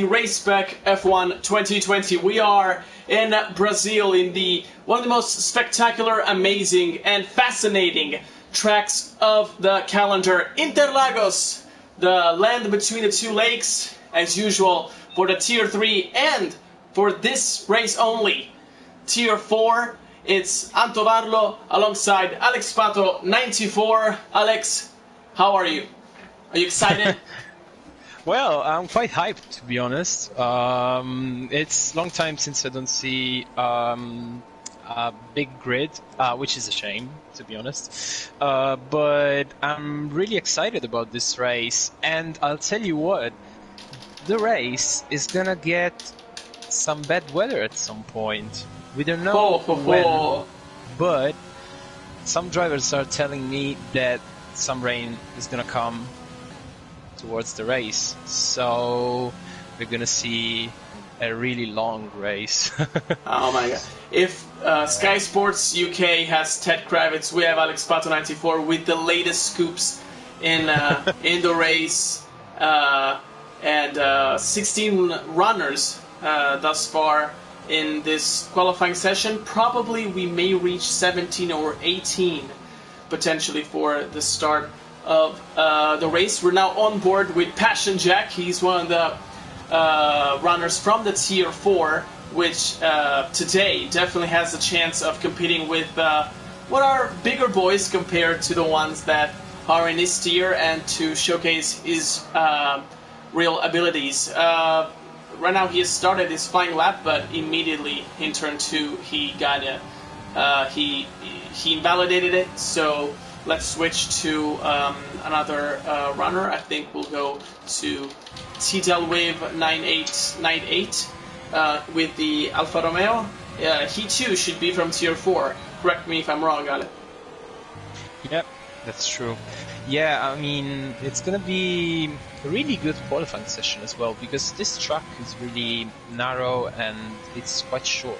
Race Spec F1 2020. We are in Brazil in one of the most spectacular, amazing, and fascinating tracks of the calendar. Interlagos, the land between the two lakes, as usual, for the Tier 3, and for this race only, Tier 4. It's Antovarlo alongside Alex Pato 94. Alex, how are you? Are you excited? Well, I'm quite hyped, to be honest. It's a long time since I don't see a big grid, which is a shame, to be honest. But I'm really excited about this race, and I'll tell you what, the race is gonna get some bad weather at some point. We don't know when, but some drivers are telling me that some rain is gonna come towards the race, so we're gonna see a really long race. Oh my god. If Sky Sports UK has Ted Kravitz, we have Alex Pato 94 with the latest scoops in the race, and 16 runners thus far in this qualifying session. Probably we may reach 17 or 18 potentially for the start of the race. We're now on board with Passion Jack. He's one of the runners from the Tier 4, which today definitely has a chance of competing with what are bigger boys compared to the ones that are in his tier, and to showcase his real abilities. Right now he has started his flying lap, but immediately in turn 2 he got he invalidated it, so let's switch to another runner. I think we'll go to Titelwave 9898 with the Alfa Romeo. He too should be from Tier 4. Correct me if I'm wrong, got it. Yep, that's true. Yeah, I mean, it's gonna be a really good qualifying session as well, because this track is really narrow and it's quite short.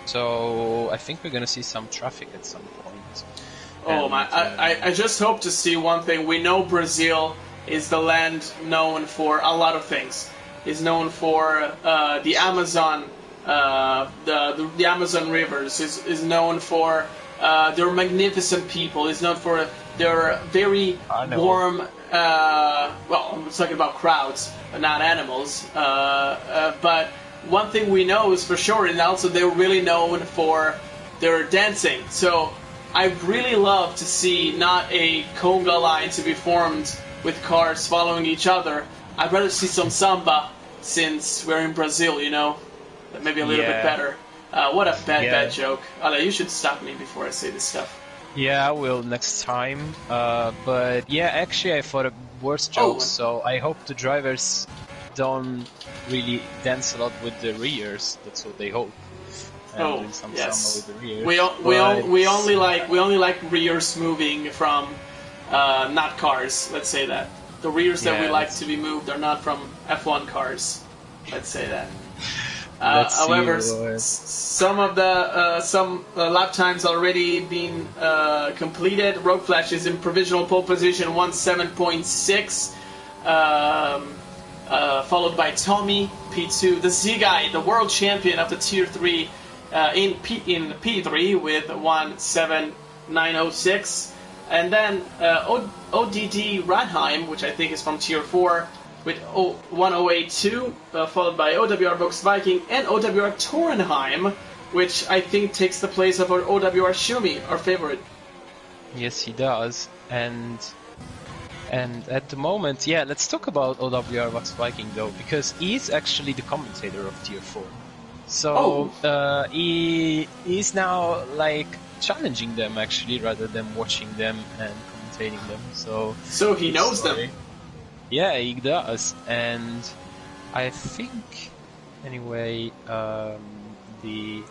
So I think we're gonna see some traffic at some point. Oh my! I just hope to see one thing. We know Brazil is the land known for a lot of things. It's known for the Amazon, the Amazon rivers. Is known for their magnificent people. Is known for their very warm. Well, I'm talking about crowds, not animals. But one thing we know is for sure, and also they're really known for their dancing. So I'd really love to see not a conga line to be formed with cars following each other. I'd rather see some samba, since we're in Brazil, you know? Maybe a little bit better. What a bad joke. Ale, you should stop me before I say this stuff. Yeah, I will next time. But yeah, actually I thought of worse jokes, so I hope the drivers don't really dance a lot with the rears. That's what they hope. Some yes. with the rears. We only like rears moving from not cars. Let's say that the rears that we like to be moved are not from F1 cars. Let's say that. However, some of the lap times already been completed. Rogue Flash is in provisional pole position 17.6. Followed by Tommy P2, the Z guy, the world champion of the Tier 3 in P3 with 17906, and then ODD Radheim, which I think is from Tier 4, with 1082, followed by OWR Volksviking and OWR Torenheim, which I think takes the place of our OWR Shumi, our favorite. Yes, he does, and at the moment, yeah, let's talk about OWR Volksviking though, because he's actually the commentator of Tier 4. So he is now like challenging them actually, rather than watching them and commentating them. So he knows them. Yeah, he does, and I think anyway, the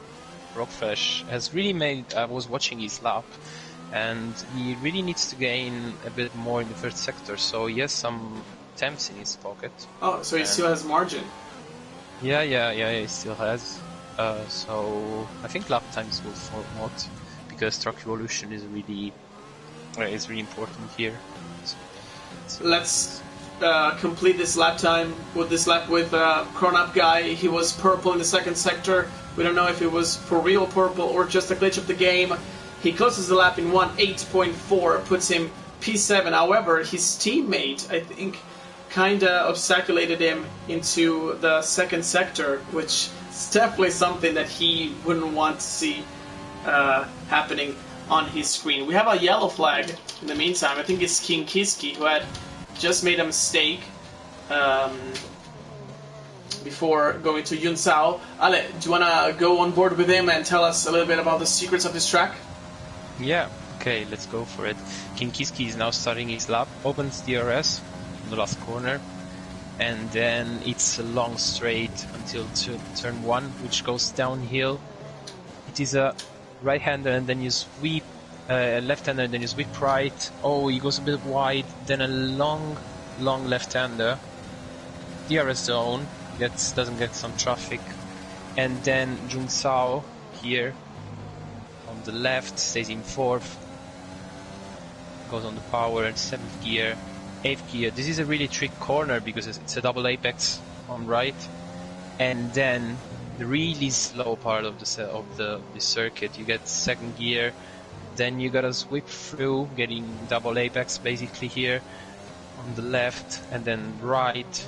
Rockfresh has really made. I was watching his lap, and he really needs to gain a bit more in the first sector, so he has some temps in his pocket. Oh, so he still has margin. Yeah, he still has. So I think lap times will format, because track evolution is really important here. Let's complete this lap time with this lap with Cron-Up guy. He was purple in the second sector. We don't know if it was for real purple or just a glitch of the game. He closes the lap in 1:8.4, puts him P7. However, his teammate, I think, kind of obstaculated him into the second sector, which is definitely something that he wouldn't want to see happening on his screen. We have a yellow flag in the meantime. I think it's King Kiski, who had just made a mistake before going to Yun Sao. Ale, do you want to go on board with him and tell us a little bit about the secrets of this track? Yeah, okay, let's go for it. King Kiski is now starting his lap, opens DRS in the last corner, and then it's a long straight until turn 1, which goes downhill. It is a right-hander and then you sweep, left-hander and then you sweep right. Oh, he goes a bit wide, then a long left-hander. DRS zone, doesn't get some traffic. And then Jun Sao here on the left, stays in 4th. Goes on the power, 7th gear, 8th gear. This is a really tricky corner because it's a double apex on right. And then the really slow part of the circuit, you get 2nd gear, then you gotta sweep through, getting double apex basically here on the left, and then right.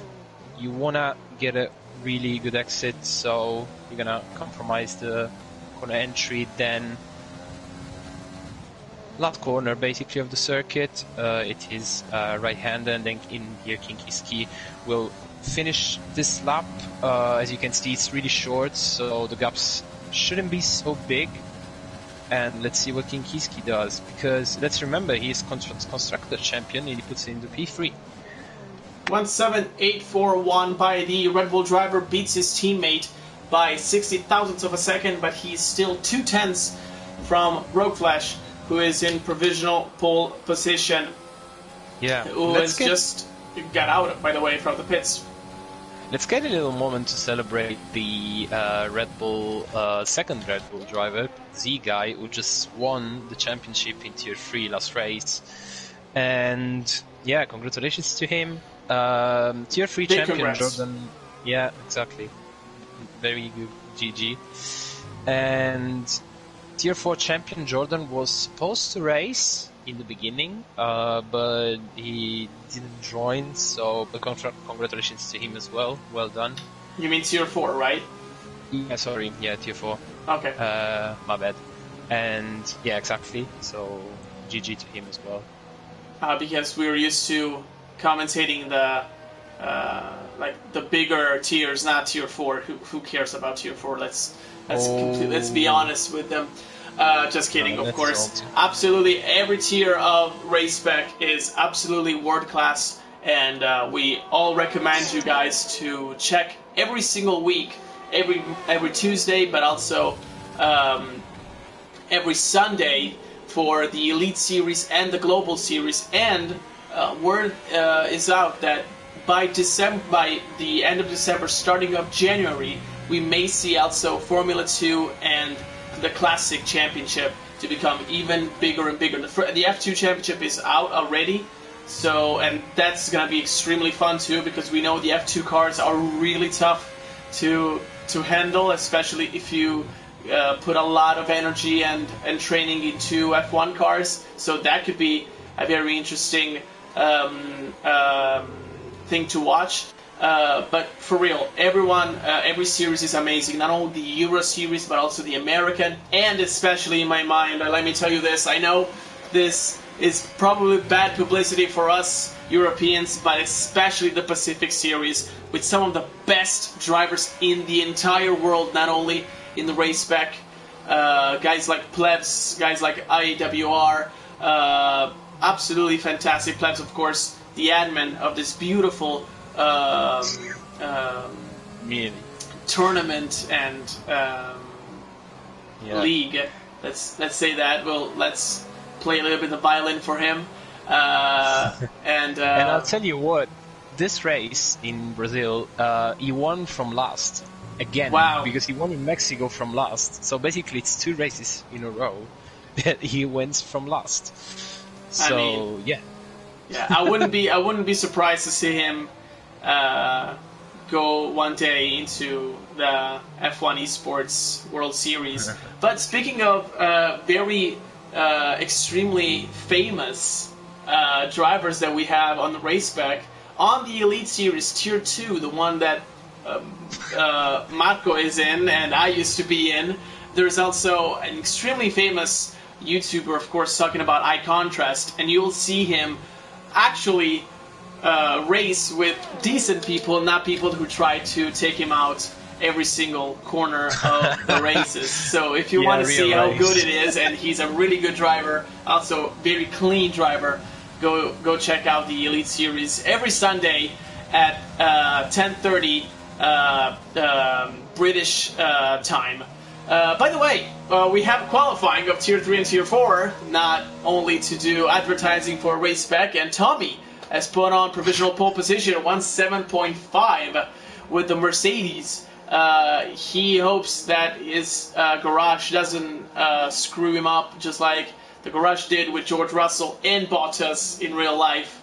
You wanna get a really good exit, so you're gonna compromise the corner entry, then last corner basically of the circuit. It is right-hander, and then in here King Kiski will finish this lap. As you can see, it's really short, so the gaps shouldn't be so big. And let's see what King Kiski does, because let's remember he is constructor champion and he puts it into P3. 1.7841 by the Red Bull driver, beats his teammate by 60 thousandths of a second, but he's still 2/10 from Rogue Flash, who is in provisional pole position. Yeah, who has just got out, by the way, from the pits. Let's get a little moment to celebrate the Red Bull, second Red Bull driver, Z guy, who just won the championship in Tier 3 last race. And yeah, congratulations to him. Tier 3 Big champion congrats. Jordan. Yeah, exactly. Very good, GG. And Tier 4 champion Jordan was supposed to race in the beginning, but he didn't join, so congratulations to him as well. Well done. You mean Tier 4, right? Yeah, sorry. Yeah, Tier 4. Okay. My bad. And yeah, exactly. So GG to him as well. Because we were used to commentating the the bigger tiers, not Tier 4. Who cares about Tier 4? Let's be honest with them. Just kidding, of course. Salty. Absolutely, every tier of Race Spec is absolutely world class, and we all recommend you guys to check every single week, every Tuesday, but also every Sunday for the Elite Series and the Global Series. And word is out that by the end of December, starting of January, we may see also Formula 2 and the Classic Championship to become even bigger and bigger. The F2 Championship is out already, so, and that's going to be extremely fun too, because we know the F2 cars are really tough to handle, especially if you put a lot of energy and training into F1 cars. So that could be a very interesting thing to watch. But for real, every series is amazing. Not only the Euro series, but also the American, and especially in my mind, let me tell you this, I know this is probably bad publicity for us Europeans, but especially the Pacific series, with some of the best drivers in the entire world, not only in the Race Spec, guys like Plebs, guys like IWR, absolutely fantastic. Plebs, of course, the admin of this beautiful tournament and league. Let's say that. Well, let's play a little bit of violin for him. And I'll tell you what, this race in Brazil, he won from last again. Wow. Because he won in Mexico from last. So basically, it's 2 races in a row that he wins from last. So yeah. Yeah, I wouldn't be surprised to see him go one day into the F1 Esports World Series. But speaking of very extremely famous drivers that we have on the Race Spec, on the Elite Series Tier 2, the one that Matko is in and I used to be in, there's also an extremely famous YouTuber, of course, talking about eye contrast, and you'll see him actually race with decent people, not people who try to take him out every single corner of the races. So if you want to see how good it is, and he's a really good driver, also very clean driver, go check out the Elite Series every Sunday at 10:30 British time. By the way, we have qualifying of Tier 3 and Tier 4, not only to do advertising for Race Spec, and Tommy has put on provisional pole position at 1:7.5 with the Mercedes. He hopes that his garage doesn't screw him up, just like the garage did with George Russell and Bottas in real life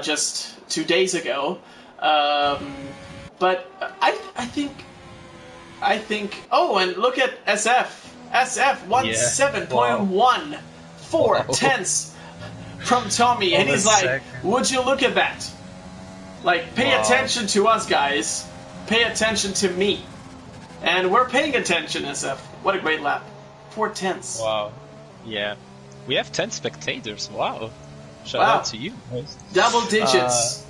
just 2 days ago. But I think. Oh, and look at SF 17.1, 4/10 from Tommy, and he's like, "Would you look at that? Like, pay attention to us, guys. Pay attention to me." And we're paying attention, SF. What a great lap. 4/10. Wow. Yeah. We have 10 spectators. Wow. Shout out to you guys. Double digits.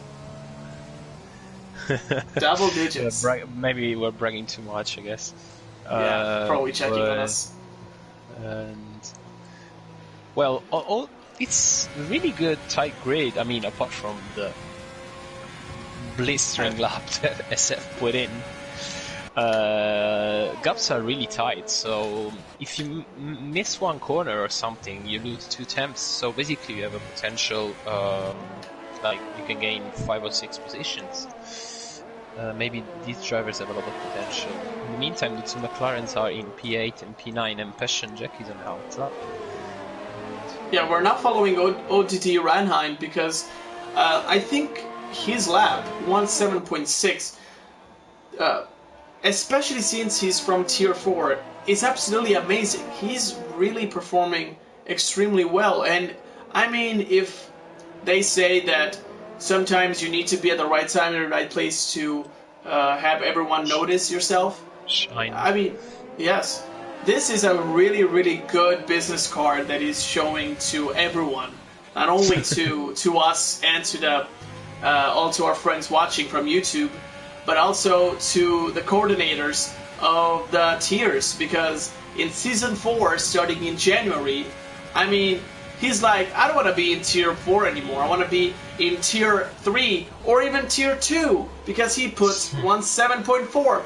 Double digits. Maybe we're bragging too much, I guess. Yeah, probably checking on us. And well, it's really good tight grid. I mean, apart from the blistering lap that SF put in, gaps are really tight. So if you miss one corner or something, you lose 2 temps. So basically, you have a potential like you can gain 5 or 6 positions. Maybe these drivers have a lot of potential. In the meantime, the 2 McLarens are in P8 and P9, and Pesce Jack is on out lap. Yeah, we're not following ODD Ranheim because I think his lap, 1:7.6, especially since he's from Tier 4, is absolutely amazing. He's really performing extremely well. And I mean, if they say that sometimes you need to be at the right time in the right place to have everyone notice yourself. Shine. I mean, yes. This is a really, really good business card that is showing to everyone. Not only to us and to the all to our friends watching from YouTube, but also to the coordinators of the tiers. Because in Season 4, starting in January, I mean, he's like, I don't want to be in Tier 4 anymore. I want to be in Tier 3 or even Tier 2, because he puts 1:7.4,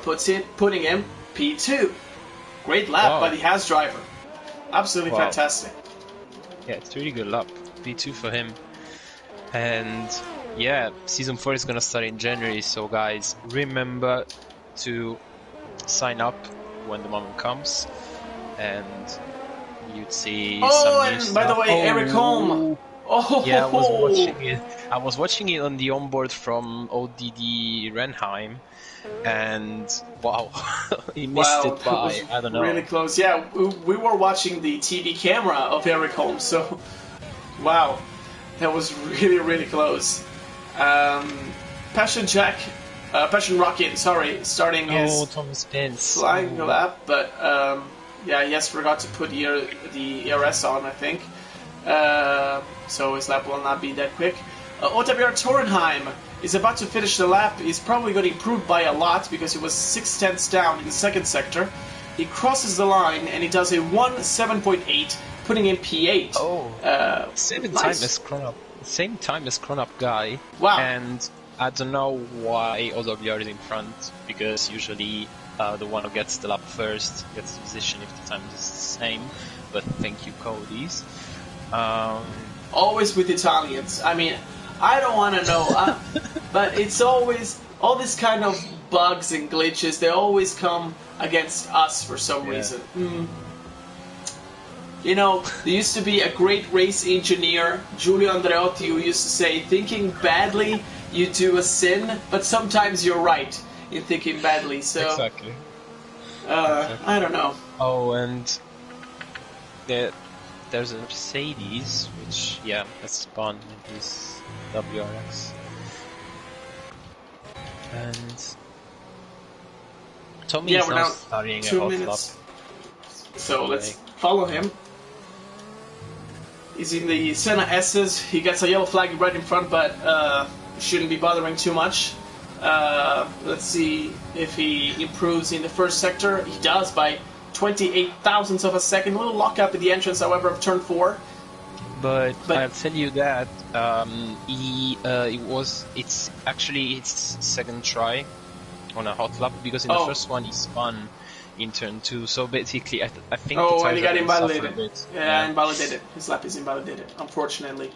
putting him P2. Great lap by the Haas driver. Absolutely fantastic. Yeah, it's a really good lap. P2 for him. And yeah, Season 4 is going to start in January, so guys, remember to sign up when the moment comes. And you'd see some and by the way, Eric Holm. Oh, yeah, I was watching it on the onboard from ODD Renheim, and wow, he missed it by, I don't know. Really close. Yeah, we were watching the TV camera of Eric Holm, so wow, that was really, really close. Passion Rocket, sorry, starting his Thomas Pence flying lap, but yeah, he has forgot to put the ERS on, I think. So his lap will not be that quick. Otabjar Torenheim is about to finish the lap. He's probably going to improve by a lot because he was 6/10 down in the second sector. He crosses the line and he does a 1:7.8, putting in P8. Same time as Cronop guy. Wow. And I don't know why Otabjar is in front, because usually the one who gets the lap first gets the position if the time is the same. But thank you, Cody's. Always with Italians. I mean, I don't want to know, but it's always all this kind of bugs and glitches. They always come against us for some reason. You know, there used to be a great race engineer, Giulio Andreotti, who used to say, thinking badly, you do a sin, but sometimes you're right in thinking badly. So, exactly. I don't know. Oh, and there's a Mercedes, which, yeah, has spawned in this WRX. And Tommy is we're now now starting 2 a hot minutes. lap. So let's follow him. He's in the Senna S's. He gets a yellow flag right in front, but shouldn't be bothering too much. Let's see if he improves in the first sector. He does by 28 thousandths of a second. A little lockup at the entrance, however, of turn 4. But I'll tell you that it's actually his second try on a hot lap, because in the first one he spun in turn 2. So basically, I think. Oh, and he got invalidated. Yeah, invalidated. His lap is invalidated, unfortunately.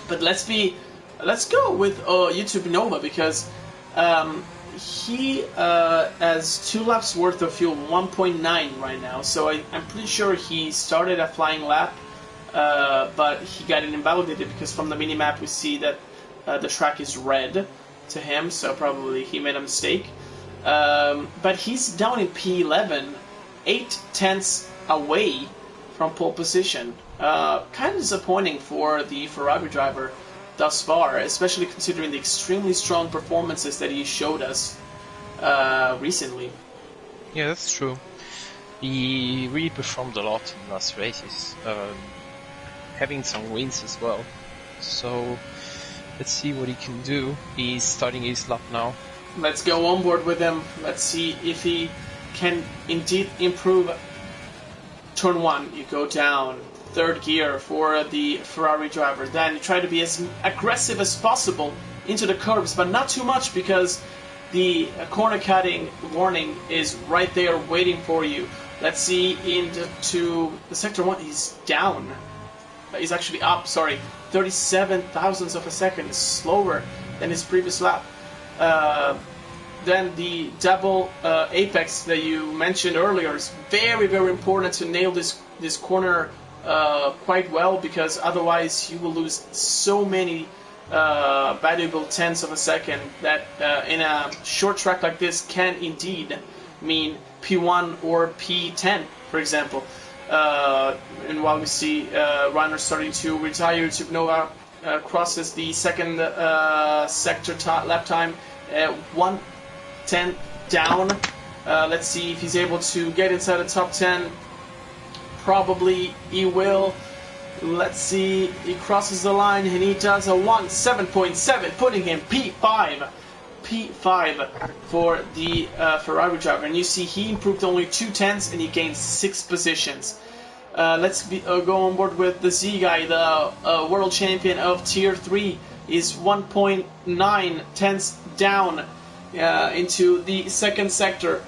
But let's go with YouTube Nova, because he has 2 laps worth of fuel, 1.9 right now. So I'm pretty sure he started a flying lap, but he got it invalidated because from the minimap we see that the track is red to him, so probably he made a mistake. But he's down in P11, 8 tenths away from pole position. Kind of disappointing for the Ferrari driver thus far, especially considering the extremely strong performances that he showed us recently. Yeah, that's true. He really performed a lot in the last races, having some wins as well. So let's see what he can do. He's starting his lap now. Let's go on board with him. Let's see if he can indeed improve. Turn 1, you go down. Third gear for the Ferrari driver. Then you try to be as aggressive as possible into the curves, but not too much, because the corner cutting warning is right there waiting for you. Let's see into the sector 1. He's down. He's actually up, sorry. 37 thousandths of a second, slower than his previous lap. Then the double apex that you mentioned earlier is very, very important to nail this corner quite well, because otherwise you will lose so many valuable tenths of a second that in a short track like this can indeed mean P1 or P10, for example. And while we see runners starting to retire, Supernova crosses the second sector lap time, 1:10 down. Let's see if he's able to get inside the top 10. Probably he will. Let's see, he crosses the line and he does a 1:7.7, putting him P5 for the Ferrari driver. And you see he improved only 2 tenths and he gained 6 positions. Let's go on board with the Z guy, the world champion of Tier 3. Is 1.9 tenths down into the second sector.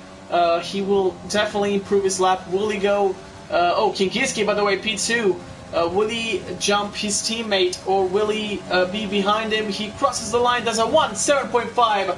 He will definitely improve his lap. Will he go... Kinkiski, by the way, P2. Will he jump his teammate, or will he be behind him? He crosses the line, does a 1:7.5,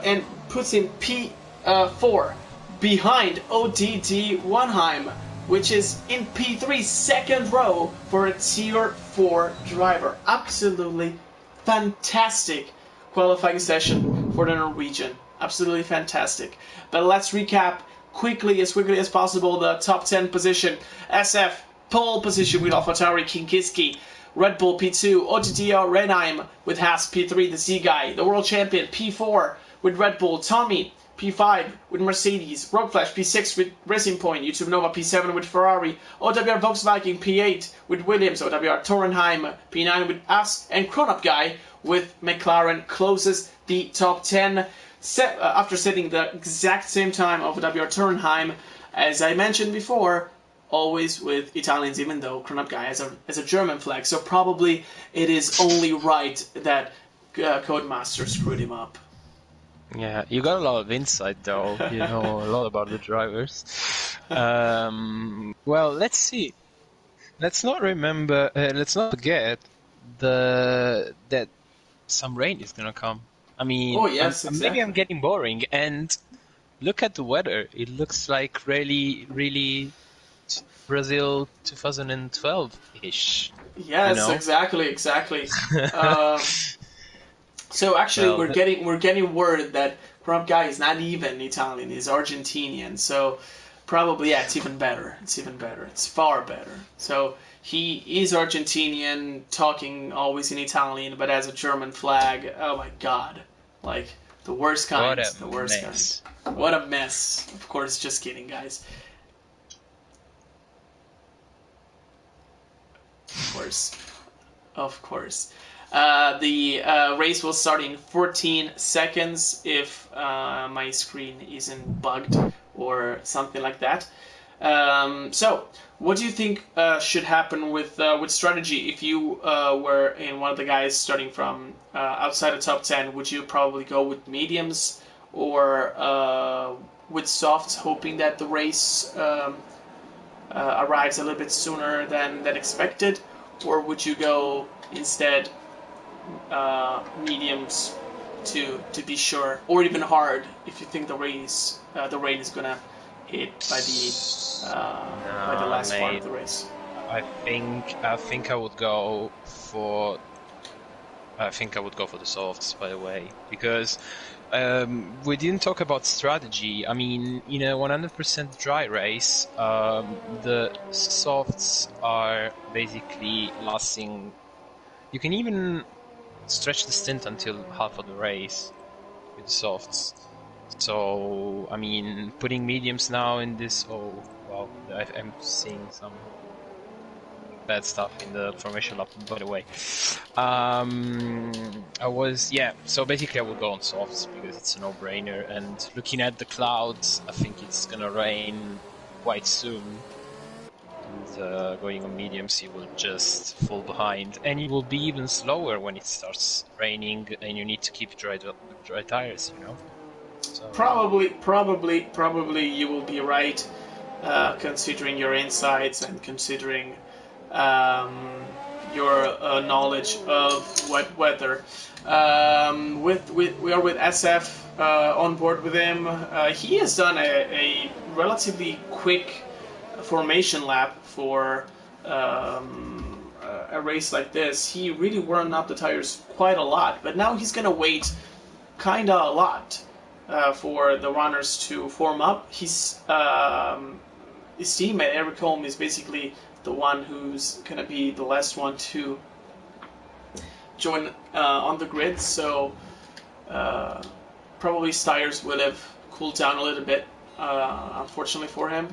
and puts him P4 behind ODD Wanheim, which is in P3, second row for a Tier 4 driver. Absolutely fantastic qualifying session for the Norwegian. Absolutely fantastic. But let's recap quickly as possible the top 10 position. SF, pole position with AlphaTauri, Kinkiski. Red Bull P2, OTTR Renheim with Haas P3, the Z guy. The world champion P4 with Red Bull, Tommy P5 with Mercedes, Rogue Flash P6 with Racing Point, YouTube Nova P7 with Ferrari, OWR Volkswagen P8 with Williams, OWR Torenheim P9 with Us, and Cronop Guy with McLaren closes the top 10 after setting the exact same time of WR Turnheim, as I mentioned before, always with Italians, even though Cronop Guy has a German flag, so probably it is only right that Codemaster screwed him up. Yeah, you got a lot of insight though. You know a lot about the drivers. Well, let's see. Let's not forget that some rain is gonna come. I mean, exactly. Maybe I'm getting boring. And look at the weather. It looks like really, really Brazil 2012-ish. Yes, You know? exactly. So actually, Well, we're getting word that Crump Guy is not even Italian; he's Argentinian. So probably, yeah, it's even better. It's even better. It's far better. So he is Argentinian, talking always in Italian, but has a German flag. Oh my God! Like the worst kind. what a The worst mess. kind. What a mess. Of course, just kidding, guys. Of course. Of course. The race will start in 14 seconds if my screen isn't bugged or something like that. So, what do you think should happen with strategy? If you were in one of the guys starting from outside the top 10, would you probably go with mediums or with softs, hoping that the race arrives a little bit sooner than expected? Or would you go instead mediums to be sure, or even hard if you think the rain is gonna hit by the last part of the race? I think I would go for the softs, by the way, because we didn't talk about strategy. I mean, in a 100% dry race, the softs are basically lasting. You can even stretch the stint until half of the race with the softs. So, I mean, putting mediums now in this. Oh, wow, I'm seeing some bad stuff in the formation lap, by the way. So basically I would go on softs because it's a no-brainer, and looking at the clouds, I think it's gonna rain quite soon. And going on mediums, you will just fall behind, and you will be even slower when it starts raining and you need to keep dry tires, you know? So, Probably you will be right, considering your insights and considering your knowledge of wet weather. We are with SF on board with him. He has done a relatively quick formation lap for a race like this. He really worn up the tires quite a lot, but now he's gonna wait kinda a lot for the runners to form up. His teammate Eric Holm is basically the one who's gonna be the last one to join on the grid. So probably his tires would have cooled down a little bit, unfortunately for him.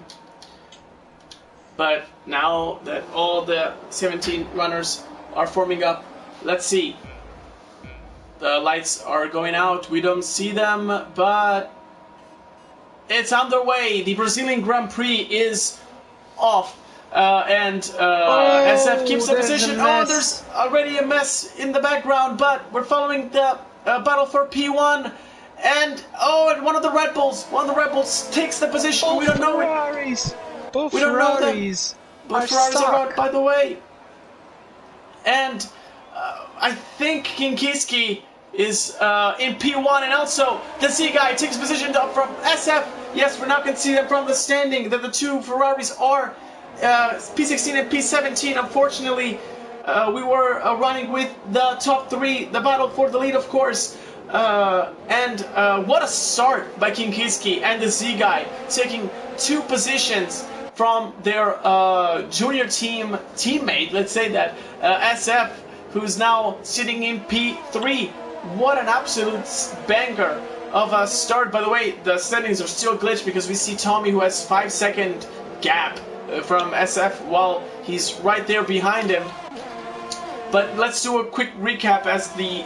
But now that all the 17 runners are forming up, let's see. The lights are going out. We don't see them, but it's underway. The Brazilian Grand Prix is off. And SF keeps the position. Oh, there's already a mess in the background, but we're following the battle for P1. And one of the Red Bulls takes the position. Both we don't know Ferraris. it. Both We don't know them. Ferraris. Both Ferraris are out, by the way. And I think Kinkiski is in P1, and also the C guy takes position up from SF. Yes, we're now going to see them from the standing that the two Ferraris are P16 and P17. Unfortunately, we were running with the top three, the battle for the lead, of course. And what a start by Kinkiski and the Z guy, taking two positions from their junior teammate, let's say that, SF, who's now sitting in P3. What an absolute banger of a start. By the way, the settings are still glitched because we see Tommy, who has 5-second gap from SF while he's right there behind him. But let's do a quick recap as the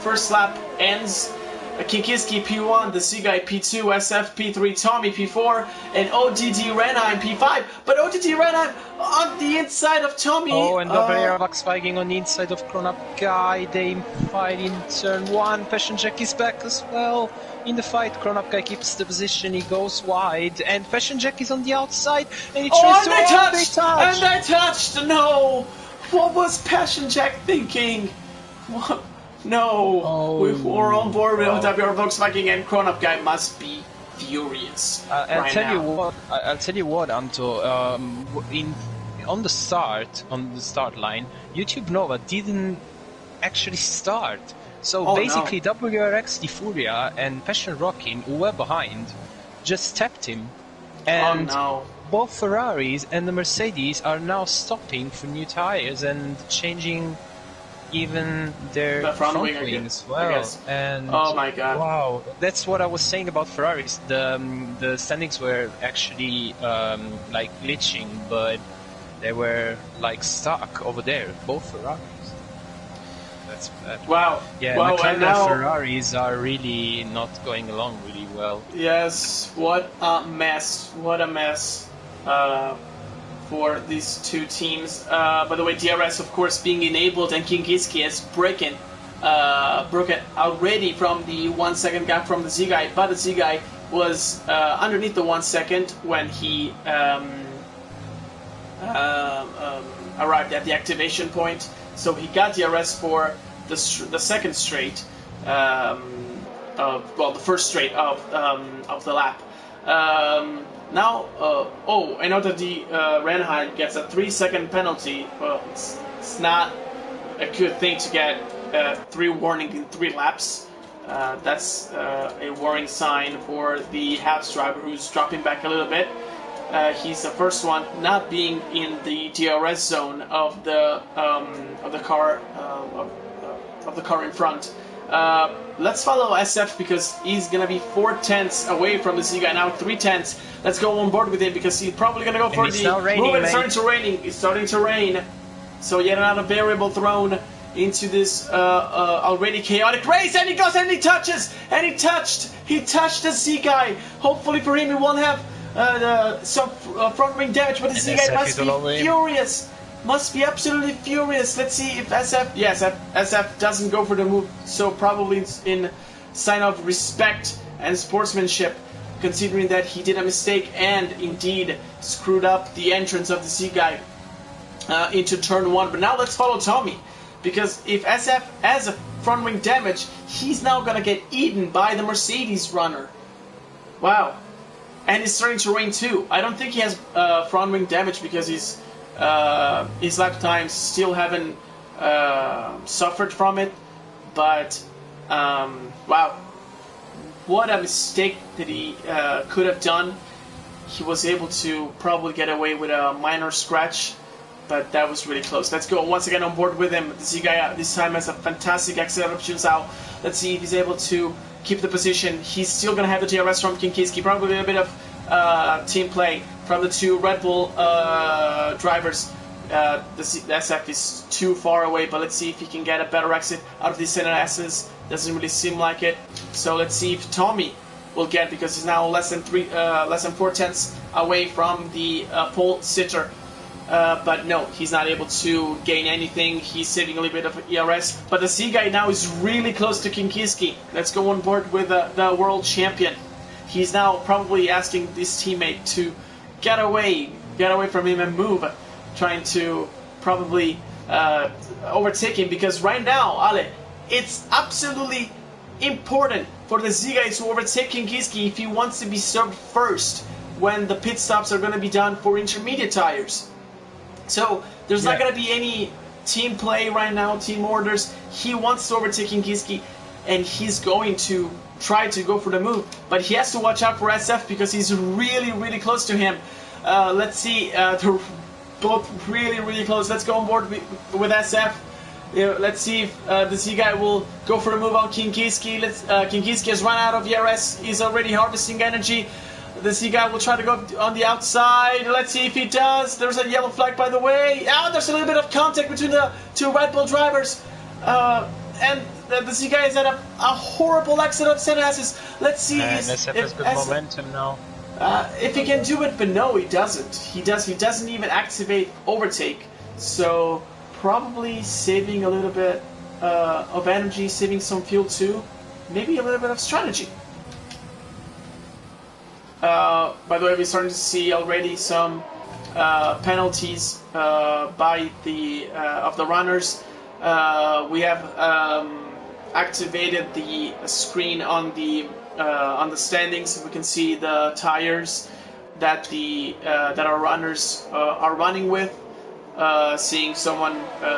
first lap ends. Kinkiski P1, the C guy P2, SF P3, Tommy P4, and ODD Renheim P5. But ODD Renheim on the inside of Tommy. Oh, and Overvax fighting on the inside of Cronap Guy. They fight in turn 1. Fashion Jack is back as well in the fight. Cronap Guy keeps the position, he goes wide, and Fashion Jack is on the outside, and he tries they touched! No! What was Passion Jack thinking? What? No, we're on board with OWR Volkswagen, and Cronop Guy must be furious I'll right tell you now. what. I'll tell you what, Anto. On the start line, YouTube Nova didn't actually start. So Oh basically, no. WRX Di Furia and Passion Rockin, who were behind, just tapped him, Oh and no. both Ferraris and the Mercedes are now stopping for new tires and changing even their The front front wing, wing as I well. guess. And Oh my god. wow, that's what I was saying about Ferraris. The standings were actually like glitching, but they were like stuck over there, both Ferraris. That's bad. Wow. Yeah, Wow, McLaren and now, Ferraris are really not going along really well. yes, what a mess. What a mess for these two teams. By the way, DRS, of course, being enabled, and Kingiski has broken already from the 1 second gap from the Z guy, but the Z guy was underneath the 1 second when he arrived at the activation point. So he got DRS for the second straight, the first straight of the lap. Now, I know that the Renheim gets a 3 second penalty. Well, it's not a good thing to get 3 warning in 3 laps. That's a warning sign for the Habs driver, who's dropping back a little bit. He's the first one not being in the DRS zone of the car of the car in front. Let's follow SF because he's gonna be 4 tenths away from the Z guy now. 3 tenths. Let's go on board with him because he's probably gonna go for the move. It's starting to rain. It's starting to rain. So yet another variable thrown into this already chaotic race, and he goes and he touches, and he touched the Z guy. Hopefully for him, he won't have some front wing damage, but the Z guy must be furious. Must be absolutely furious. Let's see if SF doesn't go for the move, so probably in sign of respect and sportsmanship, considering that he did a mistake and indeed screwed up the entrance of the Z guy into turn 1. But now let's follow Tommy, because if SF has a front wing damage, he's now gonna get eaten by the Mercedes runner. Wow. And it's starting to rain too. I don't think he has front wing damage because his lap times still haven't suffered from it. But wow, what a mistake that he could have done. He was able to probably get away with a minor scratch, but that was really close. Let's go once again on board with him. The Z guy this time has a fantastic accident options out. Let's see if he's able to keep the position. He's still going to have the DRS from Kinkiski. Probably a bit of team play from the 2 Red Bull drivers. The SF is too far away, but let's see if he can get a better exit out of these NSs. Doesn't really seem like it. So let's see if Tommy will get, because he's now less than 4 tenths away from the pole sitter. But no, he's not able to gain anything. He's saving a little bit of ERS. But the Z guy now is really close to Kinkiski. Let's go on board with the world champion. He's now probably asking this teammate to get away from him and move, trying to probably overtake him, because right now, Ale, it's absolutely important for the Z guy to overtake Kinkiski if he wants to be served first when the pit stops are going to be done for intermediate tires. So there's not going to be any team play right now, team orders. He wants to overtake Kinkiski, and he's going to try to go for the move, but he has to watch out for SF because he's really, really close to him. Let's see, they're both really, really close. Let's go on board with SF. Let's see if the Z guy will go for a move on Kinkiski. Kinkiski has run out of ERS. He's already harvesting energy. The Z guy will try to go on the outside. Let's see if he does. There's a yellow flag, by the way. There's a little bit of contact between the 2 Red Bull drivers. And the Z guy is at a horrible exit of Senas's. Let's see SF has good momentum now. If he can do it, but no, he doesn't. He doesn't even activate overtake. So probably saving a little bit of energy, saving some fuel too. Maybe a little bit of strategy. By the way, we're starting to see already some penalties by the of the runners. We have activated the screen on the on the standings, we can see the tires that that our runners are running with. Seeing someone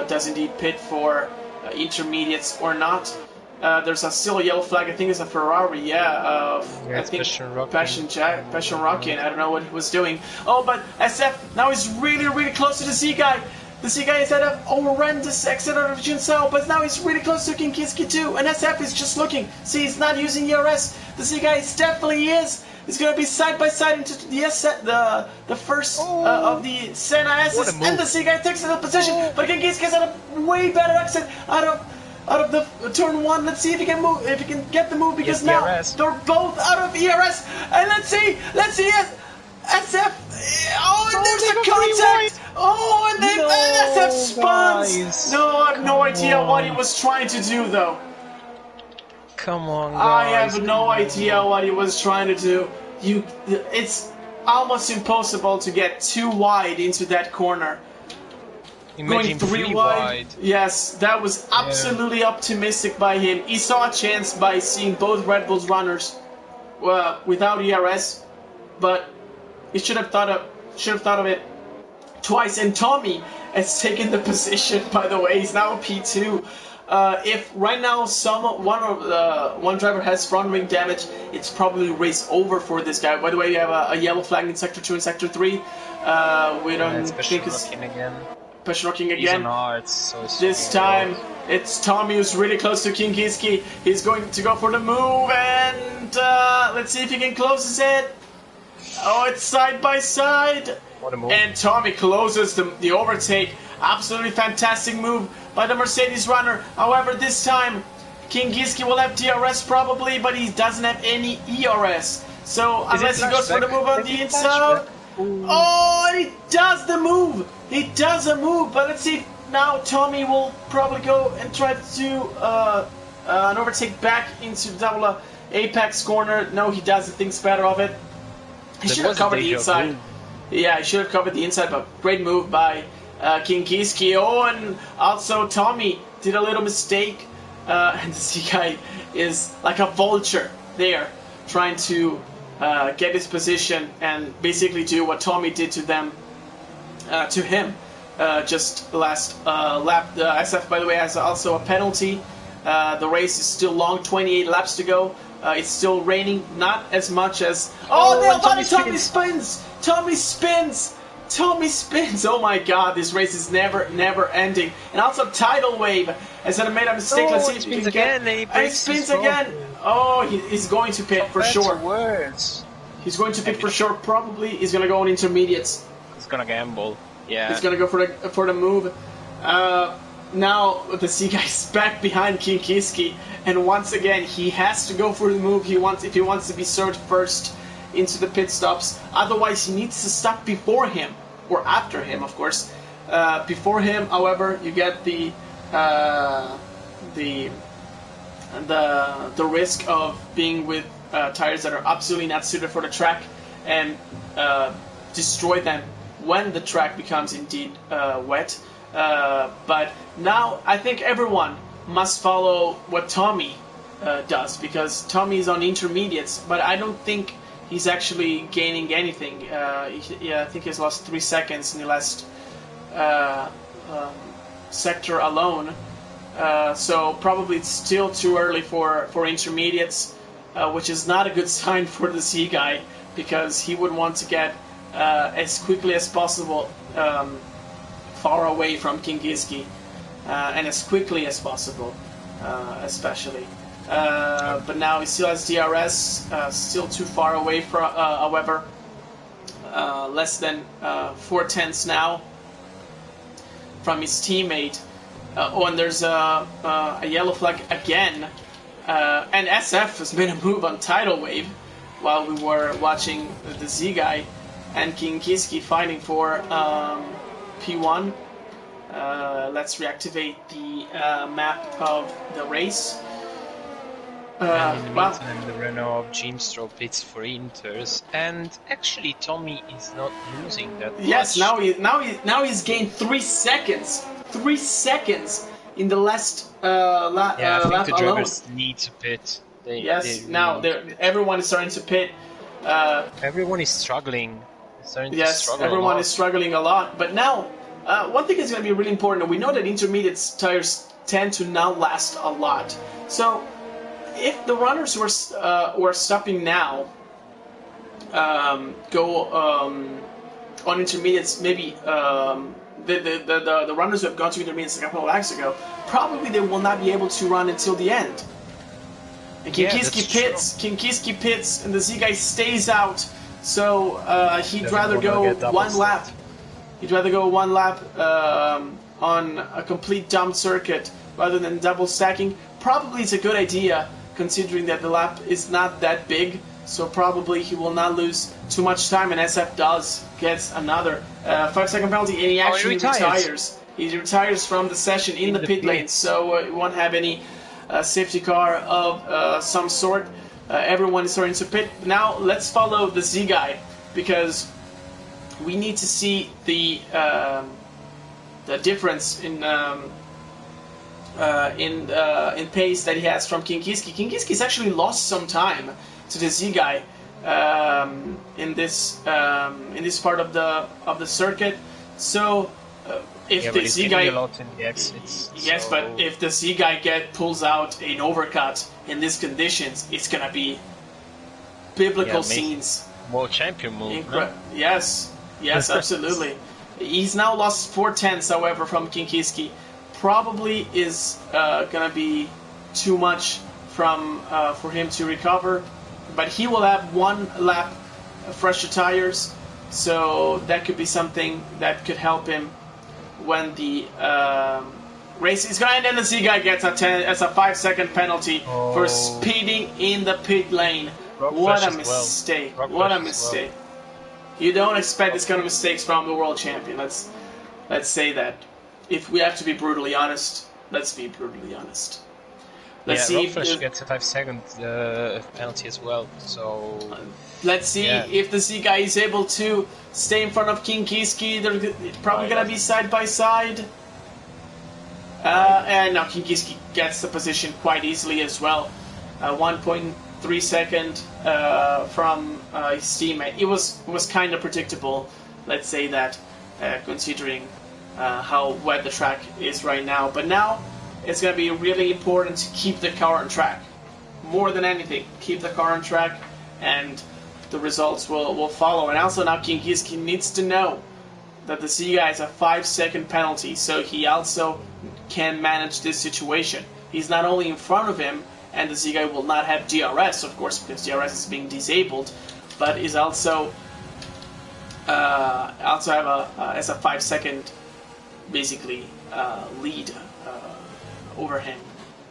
does indeed pit for intermediates or not. There's still a yellow flag. I think it's a Ferrari. Yeah, I think Passion Rocking. I don't know what he was doing. Oh, but SF now is really close to the Z guy. The Z guy is at a horrendous exit out of Jinsao, but now he's really close to Kinkiski too. And SF is just looking. See, he's not using ERS. The Z guy definitely is. It's gonna be side by side into the first of the Senna S's, and the Z guy takes the position. But Kinkiski's at a way better exit out of the turn one. Let's see if he can move, if he can get the move, because now they're both out of ERS. And let's see SF. Oh, and there's a contact. Oh, and then SF spawns. No, I have no idea what he was trying to do though. Come on, guys. I have no idea what he was trying to do. It's almost impossible to get too wide into that corner. Imagine going three wide. Yes, that was absolutely optimistic by him. He saw a chance by seeing both Red Bull's runners without ERS, but he should have thought of it twice. And Tommy has taken the position. By the way, he's now P2. If right now one driver has front wing damage, it's probably race over for this guy. By the way, you have a yellow flag in Sector 2 and Sector 3. We don't think it's... Passion Rocking again. This time, it's Tommy who's really close to Kinkiski. He's going to go for the move, and let's see if he can close his head. Oh, it's side by side. What a move. And Tommy closes the overtake. Absolutely fantastic move by the Mercedes runner. However, this time Kinkiski will have DRS probably, but he doesn't have any ERS. So unless he goes for the move on the inside. Oh, and he does the move. He does a move, but let's see. Now Tommy will probably go and try to do an overtake back into the double apex corner. No, he doesn't think better of it. He should have covered the inside. Yeah, he should have covered the inside, but great move by Kinkiski. Oh, and also Tommy did a little mistake. And the Z guy is like a vulture there, trying to get his position and basically do what Tommy did to him just last lap. The SF, by the way, has also a penalty. The race is still long, 28 laps to go. It's still raining, not as much as... Oh, Tommy spins! Tommy spins! Tommy spins! Oh my god, this race is never ending. And also Tidal Wave has made a mistake. Let's see if he spins again. He spins again! Oh, he's going to pit for sure. He's going to pit for sure. Probably he's going to go on intermediates. He's going to gamble. Yeah. He's going to go for the move. Now the Z guy's back behind Kinkiski, and once again he has to go for the move. If he wants to be served first into the pit stops. Otherwise, he needs to stop before him or after him, of course. Before him, however, you get the risk of being with tires that are absolutely not suited for the track and destroy them when the track becomes indeed wet. But now I think everyone must follow what Tommy does, because Tommy is on intermediates, but I don't think he's actually gaining anything. I think he's lost 3 seconds in the last sector alone. So probably it's still too early for intermediates, which is not a good sign for the Z guy, because he would want to get as quickly as possible far away from Kinkiski, and as quickly as possible, especially. But now he still has DRS, still too far away from, however, less than 4/10 now from his teammate. And there's a yellow flag again, and SF has made a move on Tidal Wave while we were watching the Z guy and Kinkiski fighting for P1. Let's reactivate the map of the race. And in the meantime, the Renault of Jimstro pits for Inters, and actually Tommy is not losing that much. Yes, now he's gained 3 seconds. 3 seconds in the last I think lap the drivers need to pit. Yes, They now really everyone is starting to pit. everyone is struggling. Starting to Yes, struggle a everyone is lot. struggling a lot. But now, one thing is going to be really important. We know that intermediate tires tend to now last a lot. So, if the runners who are stopping now go on intermediates, maybe the runners who have gone to intermediates a couple of laps ago, probably they will not be able to run until the end. And Yeah, that's true. Kinkiski pits, and the Z guy stays out. So he'd Doesn't rather wanna go get double one lap. stacked. He'd rather go one lap on a complete dump circuit rather than double stacking. Probably it's a good idea considering that the lap is not that big. So probably he will not lose too much time, and SF does gets another 5-second penalty, and he actually retires. He retires from the session in the pit lane, so we won't have any safety car of some sort. Everyone is starting to pit. Now let's follow the Z guy, because we need to see the difference in pace that he has from Kinkiski. Kinkiski's actually lost some time to the Z guy in this part of the circuit. So if the Z guy, a lot in the exits, yes, so... but if the Z guy pulls out an overcut in these conditions, it's gonna be biblical scenes. World champion move. No? Yes, absolutely. He's now lost 4/10, however, from Kinkiski. Probably is gonna be too much for him to recover, but he will have one lap fresher tires, so that could be something that could help him when the race is going to end. And the Z guy gets a 5-second penalty for speeding in the pit lane. What a mistake! What a mistake! You don't expect this kind of mistakes from the world champion. Let's say that. If we have to be brutally honest, let's be brutally honest. Let's see if gets a 5-second penalty as well. So let's see if the Z guy is able to stay in front of Kinkiski. They're probably gonna be side by side. And now Kinkiski gets the position quite easily as well. 1.3 second from his teammate. It was kind of predictable. Let's say that, considering how wet the track is right now. But now it's going to be really important to keep the car on track. More than anything, keep the car on track, and the results will follow. And also now Kinkiski needs to know that the Z guy has a 5-second penalty, so he also can manage this situation. He's not only in front of him, and the Z guy will not have DRS, of course, because DRS is being disabled, but is also have as a 5-second basically lead over him,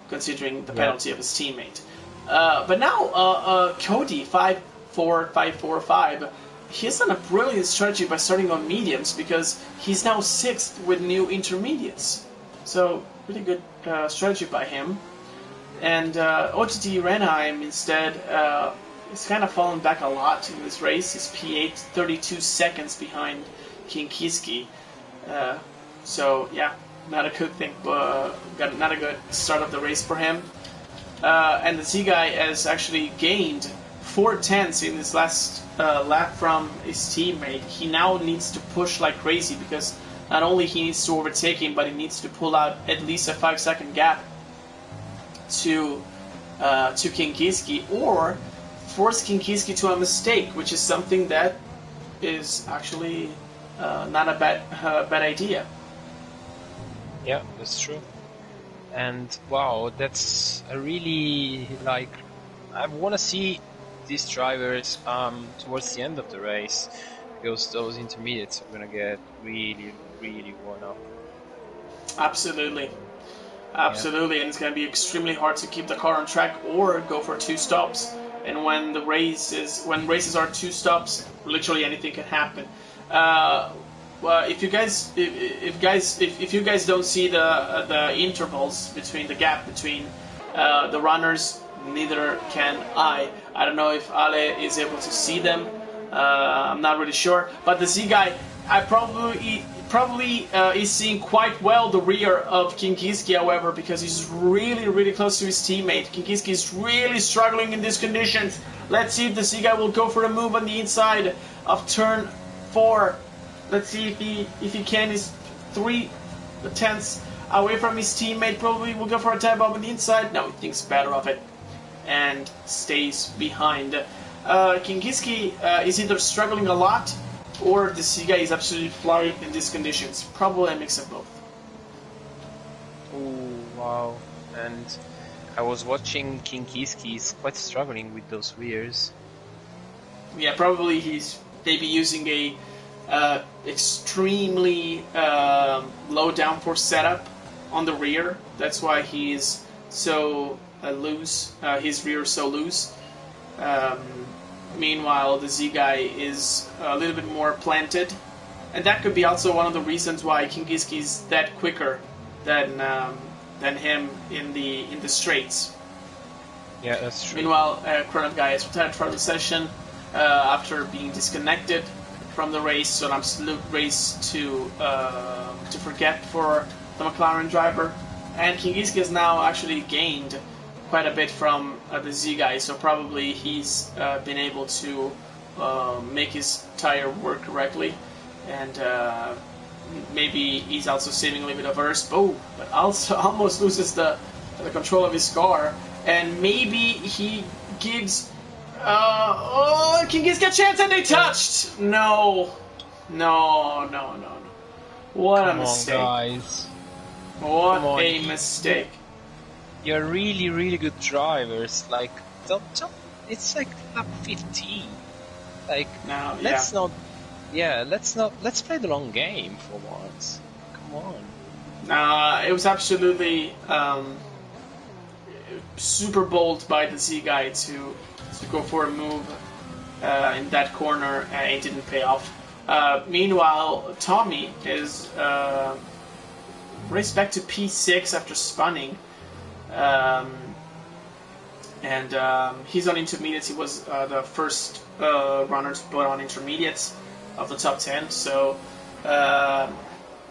considering the penalty of his teammate. But now Cody 5-4-5-4-5, he's done a brilliant strategy by starting on mediums, because he's now 6th with new intermediates. So really good strategy by him. And OTT Renheim instead is kind of fallen back a lot in this race. He's P8, 32 seconds behind Kinkiski. So yeah, not a good thing. Not a good start of the race for him. And the Z guy has actually gained 4/10 in this last lap from his teammate. He now needs to push like crazy, because not only he needs to overtake him, but he needs to pull out at least a 5-second gap to Kinkiski, or force Kinkiski to a mistake, which is something that is actually not a bad idea. Yeah, that's true. And wow, that's a really, like, I want to see these drivers towards the end of the race, because those intermediates are going to get really, really worn up. Absolutely, and it's going to be extremely hard to keep the car on track or go for 2 stops. And when races are 2 stops, literally anything can happen. Well, if you guys don't see the intervals between the gap between the runners, neither can I. I don't know if Ale is able to see them. I'm not really sure. But the Z guy, probably is seeing quite well the rear of Kinkiski, however, because he's really, really close to his teammate. Kinkiski is really struggling in these conditions. Let's see if the Z guy will go for a move on the inside of turn 4. Let's see if he can. He's 3/10 away from his teammate. Probably will go for a time bomb on the inside. No, he thinks better of it and stays behind. Kinkiski is either struggling a lot or the Z guy is absolutely flying in these conditions. Probably a mix of both. Oh, wow. And I was watching Kinkiski, he's quite struggling with those rears. Yeah, probably he's maybe using a extremely low downforce setup on the rear. That's why he's so loose. His rear is so loose. Meanwhile, the Z guy is a little bit more planted, and that could be also one of the reasons why Kinkiski is that quicker than him in the straights. Yeah, that's true. Meanwhile, Chrono Guy is retired from the session after being disconnected from the race. So an absolute race to forget for the McLaren driver, and Kinkiski has now actually gained quite a bit from the Z guy, so probably he's been able to make his tire work correctly, and maybe he's also saving a little bit of earth. Oh, but also almost loses the control of his car, and maybe he gives. Kinkiski a chance, and they touched. No. What a mistake! Guys. What a mistake! You're really, really good drivers. Like, don't, it's like lap 15. Like, now, let's play the long game for once. Come on. It was absolutely super bold by the Z guy to go for a move in that corner, and it didn't pay off. Meanwhile, Tommy is raced back to P6 after spunning. He's on intermediates. He was the first runner to put on intermediates of the top 10, so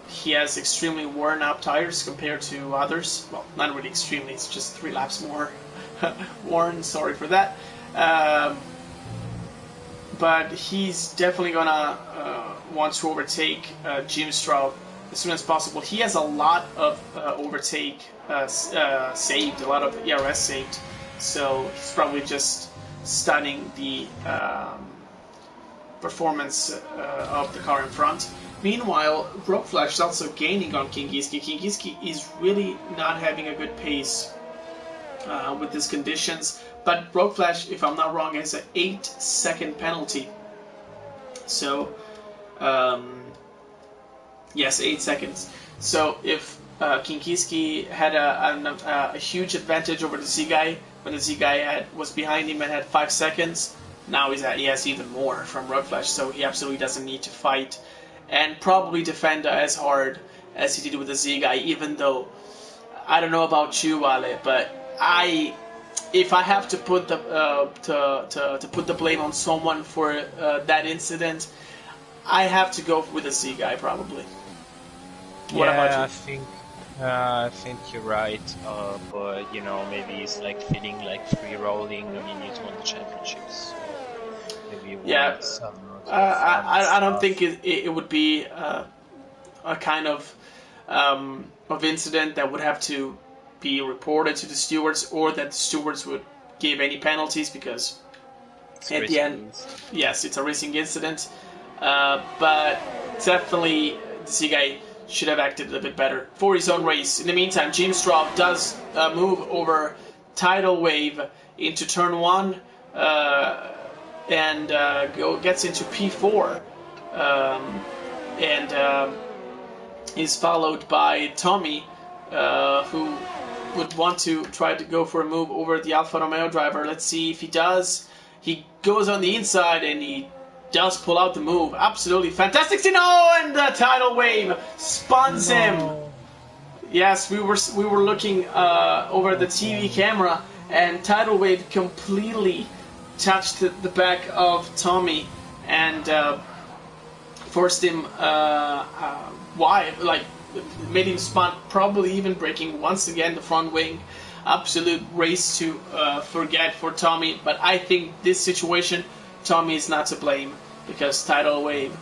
he has extremely worn out tires compared to others. Well, not really extremely, it's just 3 laps more worn, sorry for that. But he's definitely gonna want to overtake Jim Straub as soon as possible. He has a lot of overtake saved, a lot of ERS saved, so he's probably just stunning the performance of the car in front. Meanwhile, Rogue Flash is also gaining on Kinkiski. Kinkiski is really not having a good pace with these conditions, but Rogue Flash, if I'm not wrong, has an 8-second penalty. So, yes, 8 seconds. So if Kinkiski had a huge advantage over the Z guy when the Z guy was behind him and had 5 seconds, now he has even more from Rogue Flash. So he absolutely doesn't need to fight and probably defend as hard as he did with the Z guy. Even though I don't know about you, Wale, but if I have to put the to put the blame on someone for that incident, I have to go with the Z guy probably. What about you? I think you're right, but you know, maybe it's like feeling like free rolling. I mean, he's won the championships, so maybe some. I don't think it would be a kind of incident that would have to be reported to the stewards, or that the stewards would give any penalties, because at the end, yes, it's a racing incident. But definitely the Z guy should have acted a little bit better for his own race. In the meantime, Jim Straub does move over Tidal Wave into turn 1 and gets into P4 and is followed by Tommy, who would want to try to go for a move over the Alfa Romeo driver. Let's see if he does. He goes on the inside and he does pull out the move. Absolutely fantastic. And the Tidal Wave spuns him. Yes, we were looking over the TV camera, and Tidal Wave completely touched the back of Tommy and forced him wide, like made him spun, probably even breaking once again the front wing. Absolute race to forget for Tommy, but I think this situation, Tommy is not to blame because tidal wave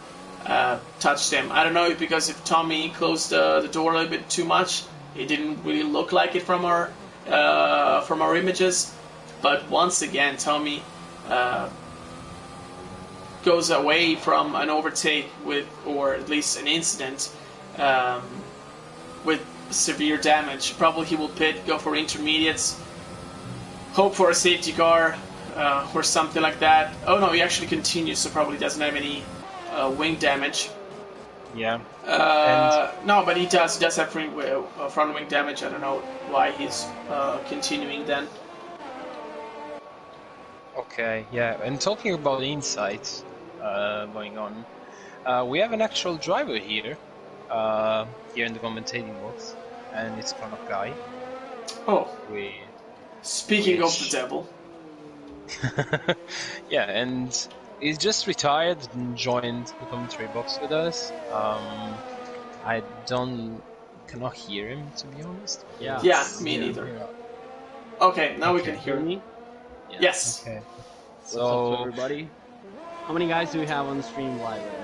touched him. I don't know if because if Tommy closed the door a little bit too much, it didn't really look like it from our images. But once again, Tommy goes away from an overtake with, or at least an incident with severe damage. Probably he will pit, go for intermediates, hope for a safety car or something like that. Oh no, he actually continues, so probably doesn't have any wing damage. Yeah. No, but he does have front wing damage. I don't know why he's continuing then. Okay, yeah. And talking about insights going on, we have an actual driver here in the commentating box, and it's Gran Guy. Oh. Speaking of the devil. Yeah, and he's just retired and joined the commentary box with us. I cannot hear him, to be honest. Yeah, me neither. Yeah. Okay, now we can hear me. Yeah. Yes. Okay. So, what's up to everybody? How many guys do we have on the stream live right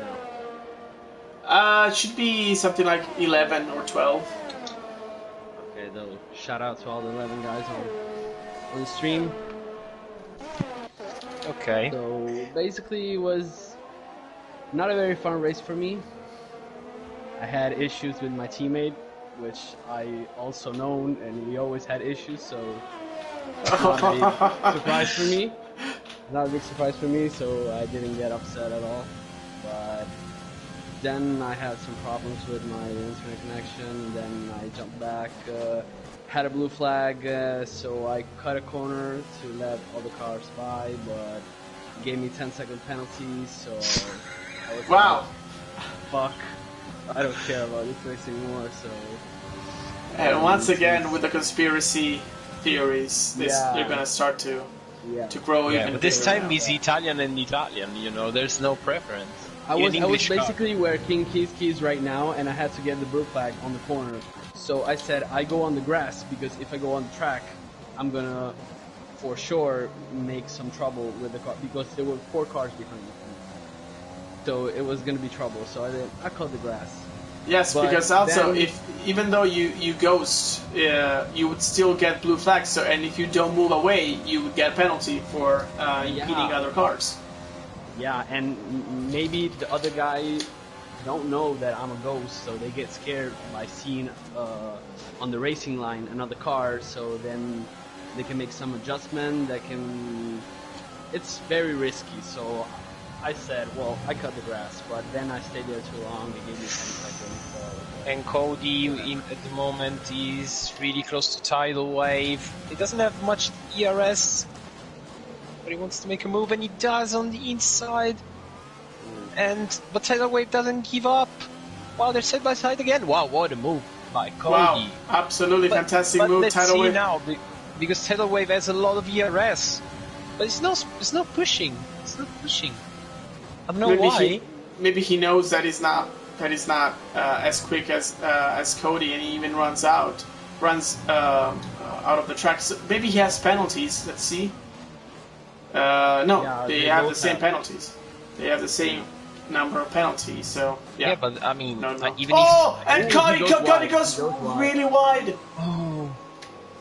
now? It should be something like 11 or 12. Okay, though. Shout out to all the 11 guys on the stream. Okay. So basically, it was not a very fun race for me. I had issues with my teammate, which I also known, and we always had issues. So not a big surprise for me. Not a big surprise for me, so I didn't get upset at all. But then I had some problems with my internet connection. Then I jumped back, had a blue flag, so I cut a corner to let all the cars by, but gave me 10-second penalties. So I was wow, like, fuck, I don't care about this race anymore. So and once again with the conspiracy theories, they're gonna start to grow even. But this time he's Italian and Italian, you know, there's no preference. I was basically where King Keys right now, and I had to get the blue flag on the corner. So I said I go on the grass, because if I go on the track, I'm gonna for sure make some trouble with the car, because there were 4 cars behind me. So it was gonna be trouble. So I caught the grass. Yes, but because also even though you ghost, you would still get blue flags. So and if you don't move away, you would get a penalty for impeding other cars. Yeah, and maybe the other guy don't know that I'm a ghost, so they get scared by seeing on the racing line another car. So then they can make some adjustment. It's very risky. So I said, well, I cut the grass, but then I stayed there too long. They gave me 10 seconds. And Cody, at the moment, is really close to tidal wave. He doesn't have much ERS, but he wants to make a move, and he does on the inside. But tidal wave doesn't give up. Wow, they're side by side again. Wow, what a move by Cody! Wow, absolutely fantastic move. Let's tidal see wave now, because tidal wave has a lot of ERS, but it's not pushing. It's not pushing. I don't know why. Maybe he knows that he's not as quick as Cody, and he even runs out of the track. So maybe he has penalties. Let's see. No, they have the same penalties. They have the same number of penalties. So yeah. Yeah, but I mean, even and Cody goes really wide.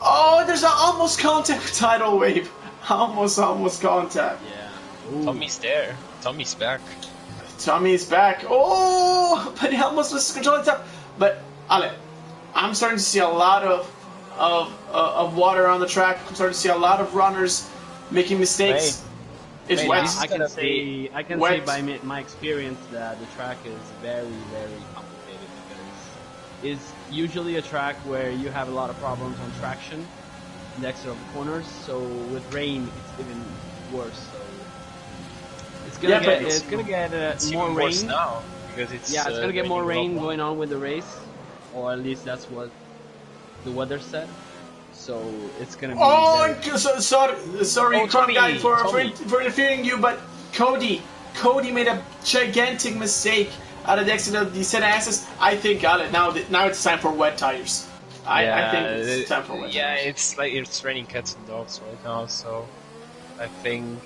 Oh, there's an almost contact with tidal wave. Almost contact. Yeah. Ooh. Tommy's there. Tommy's back. Tommy's back. Oh, but he almost was controlling top. But Ale, I'm starting to see a lot of water on the track. I'm starting to see a lot of runners making mistakes. It's wet. I can say by my experience that the track is very, very complicated, because it's usually a track where you have a lot of problems on traction in the exit of the corners. So with rain, it's even worse. So it's gonna get more rain now, because it's gonna get more rain going on with the race, or at least that's what the weather said. So it's gonna be. Sorry, Tommy, guy, for interfering you, but Cody made a gigantic mistake. out of the exit of the ZSs. I think now it's time for wet tires. I think it's time for wet tires. Yeah, it's like it's raining cats and dogs right now, so I think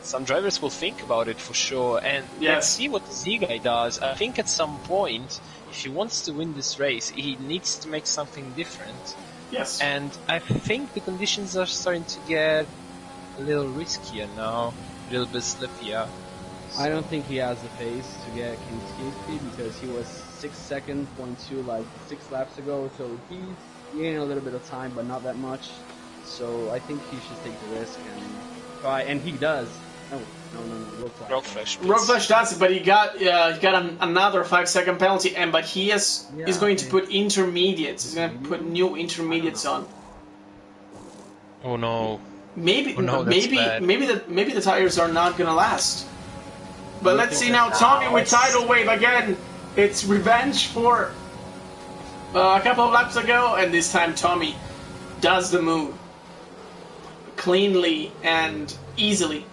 some drivers will think about it for sure. And let's see what the Z guy does. I think at some point, if he wants to win this race, he needs to make something different. Yes. And I think the conditions are starting to get a little riskier now, a little bit slippier. I don't think he has the pace to get Kinski because he was 6 seconds, 0.2 like 6 laps ago, so he's gaining a little bit of time, but not that much. So I think he should take the risk and try, and he does. No, Rockflash does it, but he got another 5-second penalty, but he's going to put intermediates. He's going to put new intermediates on. Oh no. Maybe the tires are not going to last. But let's see now, Tommy with tidal wave again. It's revenge for a couple of laps ago, and this time Tommy does the move cleanly and easily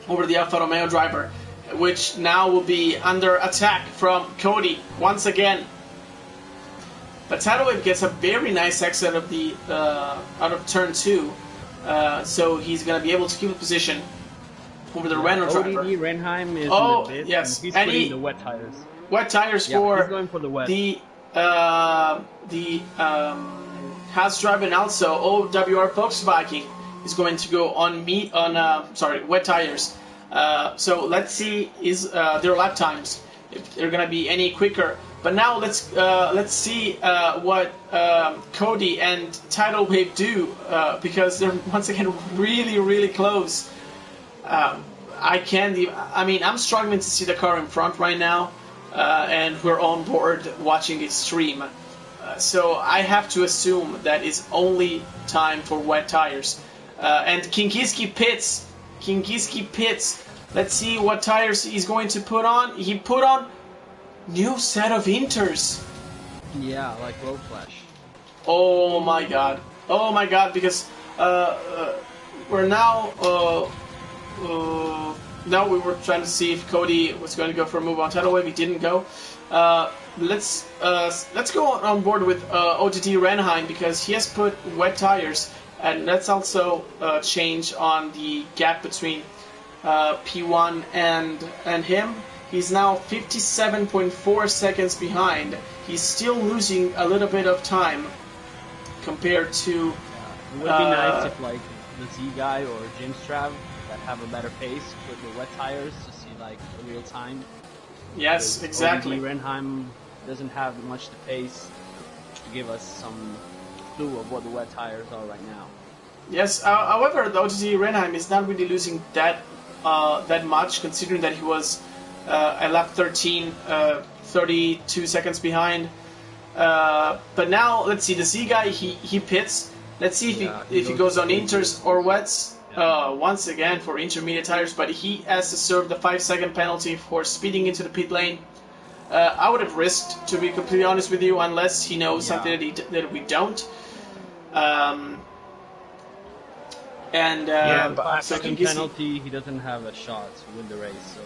over the Alfa Romeo driver, which now will be under attack from Cody once again. But tidal wave gets a very nice exit of the out of turn 2, so he's going to be able to keep the position over the Renault driver. ODD Renheim is in the bit, yes, he's putting the wet tires. Wet tires he's going for the wet. The Haas driver and also OWR Volkswagen is going to go on wet tires. So let's see their lap times, if they're gonna be any quicker. But now let's see what Cody and tidal wave do, because they're once again really close. I'm struggling to see the car in front right now, and we're on board watching it stream. So I have to assume that it's only time for wet tires. And Kinkiski pits. Let's see what tires he's going to put on. He put on new set of inters. Yeah, like Road Flash. Oh my god, because we're now we were trying to see if Cody was going to go for a move on tidal wave. He didn't go. Let's go on board with ODD Renheim, because he has put wet tires, and let's also change on the gap between P1 and him. He's now 57.4 seconds behind. He's still losing a little bit of time compared to. It would be nice if like the Z guy or James Trav that have a better pace with the wet tires to see like a real time. Yes, exactly. ODD Renheim doesn't have much to pace to give us some clue of what the wet tires are right now. Yes, however, the ODD Renheim is not really losing that much, considering that he was at lap 13, 32 seconds behind. But now, let's see, the Z guy, he pits. Let's see if he goes on inters or wets. Once again for intermediate tires, but he has to serve the 5-second penalty for speeding into the pit lane. I would have risked, to be completely honest with you, unless he knows something that we don't. But second penalty, he doesn't have a shot to win the race, so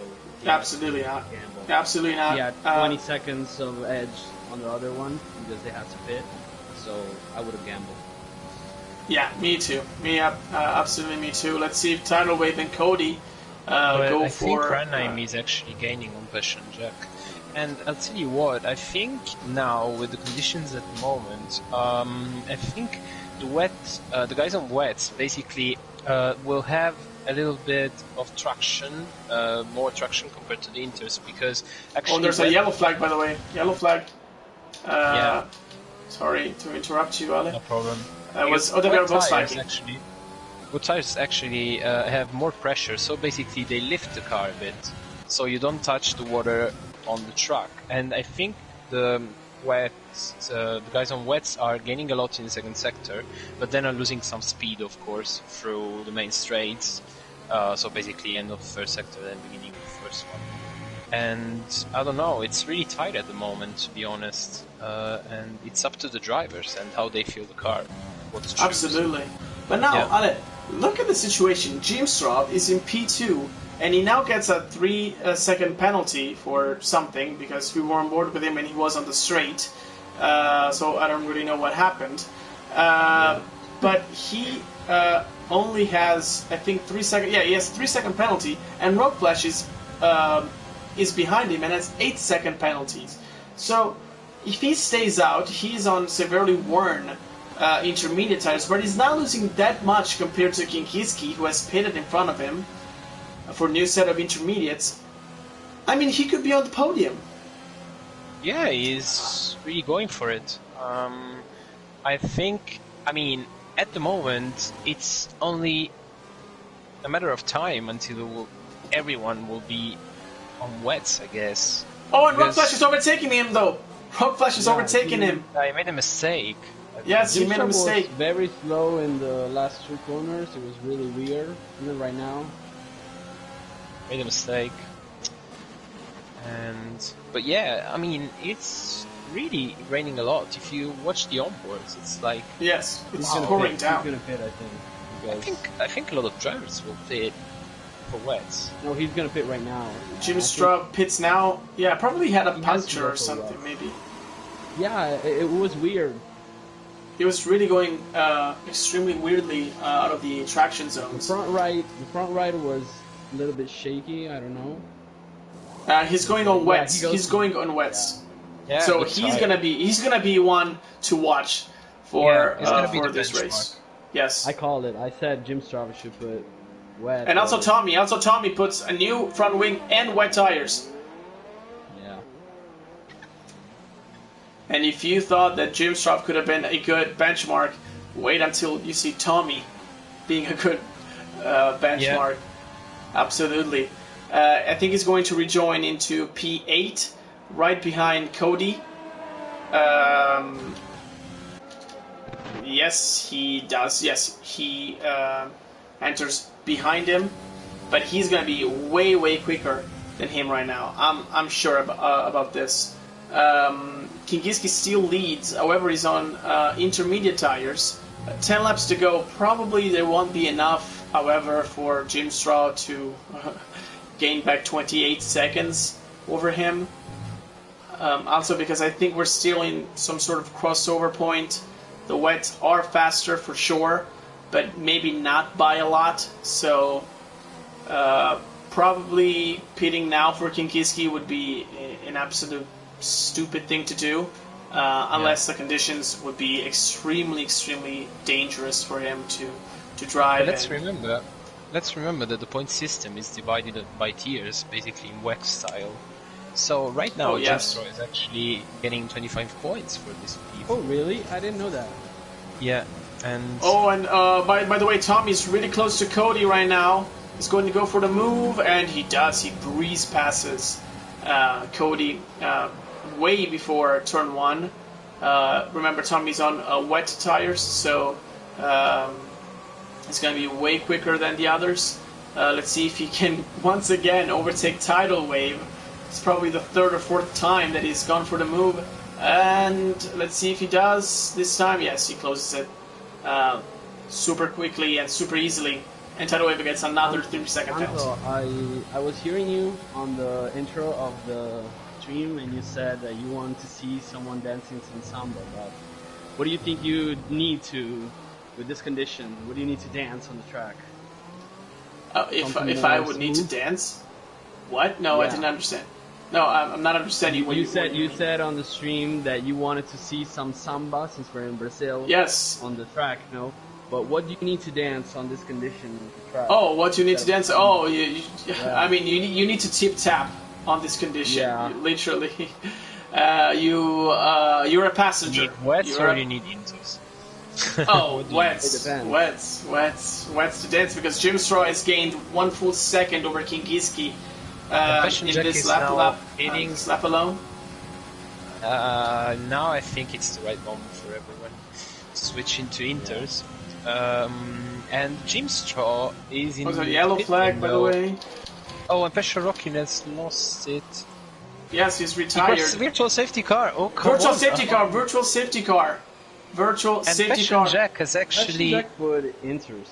absolutely not. Absolutely not. He had 20 seconds of edge on the other one because they had to pit, so I would have gambled. Yeah, me too. Absolutely me too. Let's see if tidal wave and Cody go I for. I think Ranheim is actually gaining on Passion Jack. And I'll tell you what, I think now with the conditions at the moment, I think the guys on wets basically will have a little bit of traction, more traction compared to the inters, because actually. Oh, there's a yellow flag, by the way. Yellow flag. Sorry to interrupt you, Ale. No problem. Wet tires actually have more pressure, so basically they lift the car a bit, so you don't touch the water on the track. And I think the guys on wets are gaining a lot in the second sector, but then are losing some speed, of course, through the main straights. So basically end of first sector, then beginning of the first one. And I don't know, it's really tight at the moment, to be honest. And it's up to the drivers and how they feel the car. Absolutely. But now, Ale, look at the situation. Jim Straub is in P2 and he now gets a 3-second penalty for something because we were on board with him and he was on the straight. So I don't really know what happened. But he only has, I think, 3 seconds. Yeah, he has a 3-second penalty, and Rogue Flash is behind him and has 8-second penalties. So if he stays out, he's on severely worn intermediate tires, but he's not losing that much compared to Kinkiski, who has pitted in front of him for a new set of intermediates. I mean, he could be on the podium. Yeah, he's really going for it. I mean, at the moment, it's only a matter of time until everyone will be on wets, I guess. Oh, and Rogue Flash is overtaking him, though. Rogue Flash is overtaking him. I made a mistake. Yes, he made a mistake. Was very slow in the last 2 corners. It was really weird. Even right now. Made a mistake. But yeah, I mean, it's really raining a lot. If you watch the onboards, it's like yes, it's pouring down. He's gonna pit, I think. I think a lot of drivers will pit for wets. No, he's gonna pit right now. Jim Straub pits now. Yeah, probably had a puncture or something, maybe. Yeah, it was weird. He was really going extremely weirdly out of the traction zones. The front right was a little bit shaky. I don't know. He's going on wets. He's going on wets. Yeah, so he's gonna be one to watch for this race. Yes. I called it. I said Jim Straub should put wet. And also Tommy puts a new front wing and wet tires. Yeah. And if you thought that Jim Straub could have been a good benchmark, wait until you see Tommy being a good benchmark. Yeah. Absolutely. I think he's going to rejoin into P8, right behind Cody. Yes, he does. Yes, he enters behind him, but he's going to be way, way quicker than him right now. I'm sure about this. Kingiski still leads, however, he's on intermediate tires. 10 laps to go. Probably there won't be enough, however, for Jim Straub to gain back 28 seconds over him. Also because I think we're still in some sort of crossover point. The wets are faster for sure, but maybe not by a lot. So probably pitting now for Kinkiski would be an absolute stupid thing to do, unless the conditions would be extremely, extremely dangerous for him to drive. But let's remember that the point system is divided by tiers, basically in WEC style. So right now, Jim Straub is actually getting 25 points for this P4. Oh, really? I didn't know that. Yeah, and... Oh, and by the way, Tommy's really close to Cody right now. He's going to go for the move, and he does. He breeze passes Cody way before turn 1. Remember, Tommy's on wet tires, so... It's going to be way quicker than the others. Let's see if he can once again overtake Tidal Wave. It's probably the 3rd or 4th time that he's gone for the move. And let's see if he does this time. Yes, he closes it super quickly and super easily. And Tidal Wave gets another 30-second penalty. I was hearing you on the intro of the stream, and you said that you wanted to see someone dancing some samba. But what do you think you need to... With this condition, what do you need to dance on the track? If I would need to dance? What? No, I didn't understand. No, I'm not understanding what you said. You said on the stream that you wanted to see some samba since we're in Brazil. Yes. On the track, no. But what do you need to dance on this condition with the track? Oh, what do you need to dance? Oh, I mean, you need to tip tap on this condition. Yeah. Literally, you're a passenger. You need wets or you need inters? Oh, wets to dance, because Jim Straub has gained 1 full second over Kingiski in this lap alone. Now I think it's the right moment for everyone to switch into inters. And Jim Straub is in... Was a yellow flag, by the way. Oh, and Pesha Rockin has lost it. Yes, he's retired. Virtual safety car. Oh, come virtual on. Safety car. Virtual safety car. Virtual safety car. And Jack has actually... Jack put inters.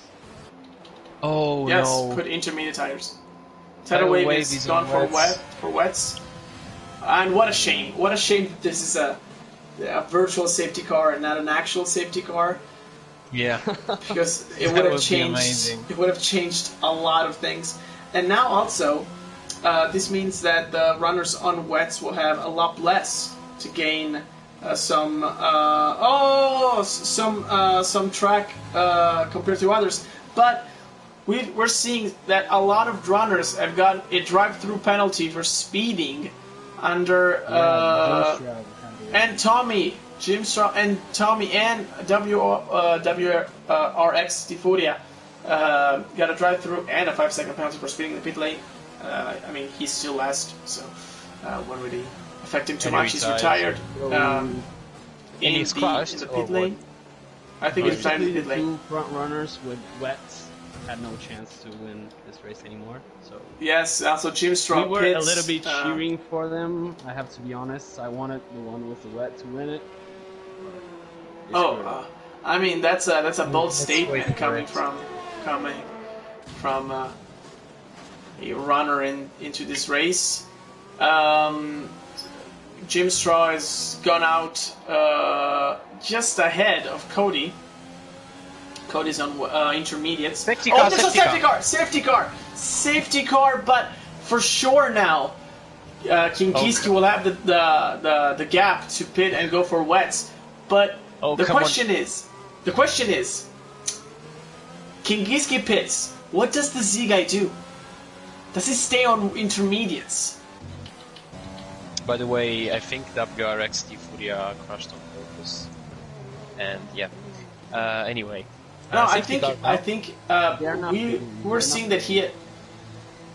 Oh, yes, no. put intermediate tires. Tidal wave is gone for wets. And what a shame. What a shame that this is a virtual safety car and not an actual safety car. Yeah. Because it would have changed. It would have changed a lot of things. And now also, this means that the runners on wets will have a lot less to gain some track compared to others. But we're seeing that a lot of runners have got a drive-through penalty for speeding under and Tommy, Jim Straw, and Tommy and WRX Tifuria got a drive-through and a 5-second penalty for speeding in the pit lane. I mean, he's still last, so won't really affect him too much. He's retired. And he's crashed in the pit lane. I think he's retired in the pit lane. Two front runners with wets had no chance to win this race anymore. So yes, also Jim Straw. We were a little bit cheering for them. I have to be honest. I wanted the one with the wet to win it. I mean that's a bold statement coming from a runner into this race. Jim Straw has gone out just ahead of Cody. Cody's on intermediates. Safety car! But for sure now, Kingiski will have the gap to pit and go for wets. But the question is, Kingiski pits. What does the Z guy do? Does he stay on intermediates? By the way, I think WRX Tifuria crashed on purpose. And yeah. Anyway. No, I think we're seeing that he.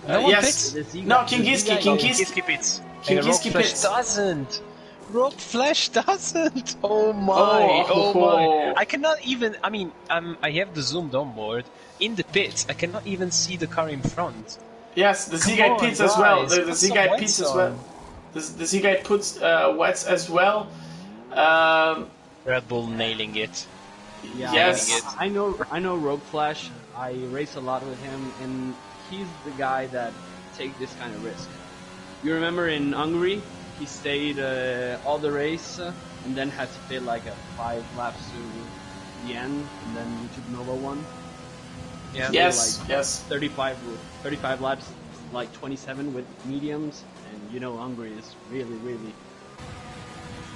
Yes. No, Kingiski pits. Kingiski pits. Doesn't. Rob Flash doesn't. Oh my. Oh my. I cannot even. I mean, I have the zoomed on board in the pits. I cannot even see the car in front. Yes, the Z guy pits as well. The Z guy pits as well. The Z guy puts wets as well. Red Bull nailing it. Yeah, yes, I know Rogue Flash. I race a lot with him, and he's the guy that takes this kind of risk. You remember in Hungary, he stayed all the race, and then had to pit like 5 laps to the end, and then took Nova one. Yeah. Yes. Like yes. 35 laps, like 27 with mediums, and you know Hungary is really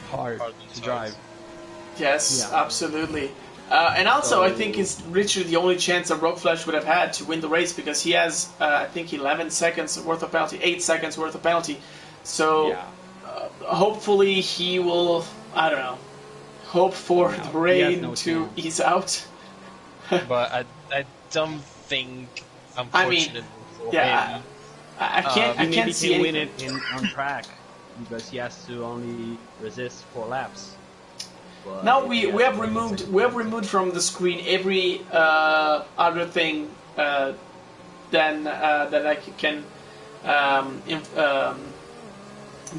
hard to drive. Yes, yeah. Absolutely. And also, I think it's literally the only chance that Rogue Flash would have had to win the race because he has, I think, 11 seconds worth of penalty, 8 seconds worth of penalty. So, yeah. Hopefully he will, I don't know, hope for the rain to ease out. But I don't think, unfortunately for him. I can't see he anything. win it on track because he has to only resist 4 laps. But now we have removed from the screen every other thing that I can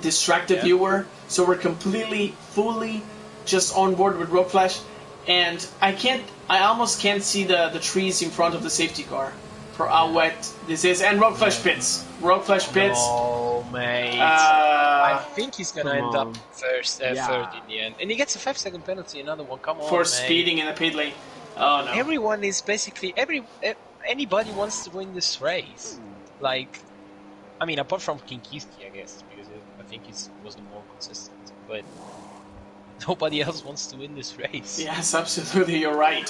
distract the viewer. So we're completely, fully just on board with Rogue Flash, and I almost can't see the trees in front of the safety car for how wet this is. And Rogue Flash pits. Rogue Flash pits. Oh, mate. I think he's gonna end up third in the end. And he gets a 5-second penalty, another one, come on, for speeding in the pit lane. Oh, no. Everyone is basically... anybody wants to win this race. Like, I mean, apart from Kinkiski, I guess, because I think he was the more consistent. But nobody else wants to win this race. Yes, absolutely, you're right.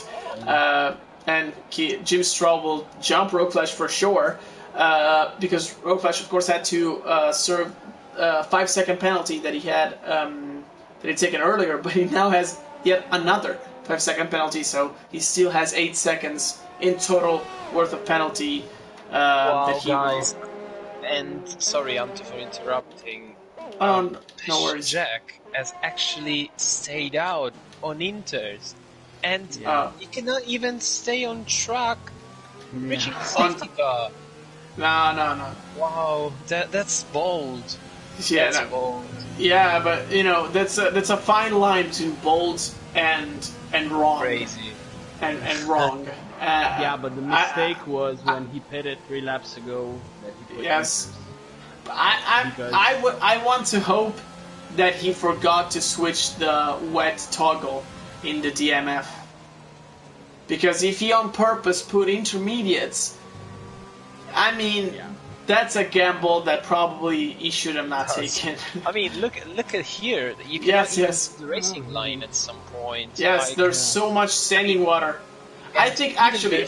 And Jim Straw will jump Rogue Flash for sure. Because Rogue Flash, of course, had to serve a 5-second penalty that he had taken earlier, but he now has yet another 5-second penalty, so he still has 8 seconds in total worth of penalty. Wow, guys! And sorry, Ante, for interrupting. No worries. Jack has actually stayed out on Inters, and he cannot even stay on track, reaching the safety car. No. Wow, that's bold. Yeah, that's bold. Yeah, but you know that's a fine line between bold and wrong. Crazy. and wrong. Yeah, but the mistake was when he pitted 3 laps ago. That he put Yes. Because- I want to hope that he forgot to switch the wet toggle in the DMF. Because if he on purpose put intermediates, I mean, that's a gamble that probably he should have not taken. I mean, look at here. You can use the racing line at some point. Yes, like, there's so much standing water. I think actually,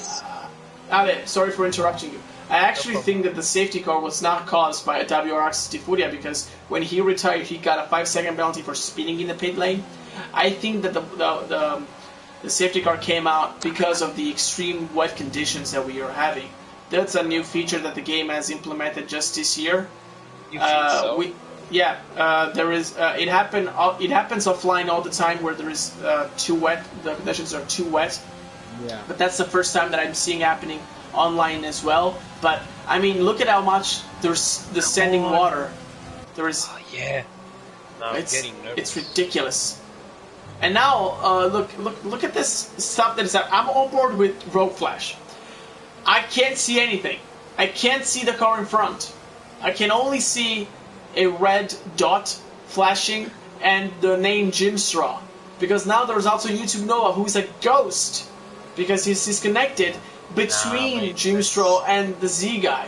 Ale, sorry for interrupting you. I actually think that the safety car was not caused by a WRX Tifuria because when he retired, he got a 5-second penalty for speeding in the pit lane. I think that the safety car came out because of the extreme wet conditions that we are having. That's a new feature that the game has implemented just this year. You think so? There is. It happens offline all the time where there is too wet. The conditions are too wet. Yeah. But that's the first time that I'm seeing happening online as well. But I mean, look at how much there's the standing water. There is. Oh, yeah. Now I'm getting nervous. It's ridiculous. And now look at this stuff that is happening. I'm on board with Rogue Flash. I can't see anything. I can't see the car in front. I can only see a red dot flashing and the name Jim Straw. Because now there's also YouTube Noah, who's a ghost. Because he's disconnected between Jim Straw and the Z guy.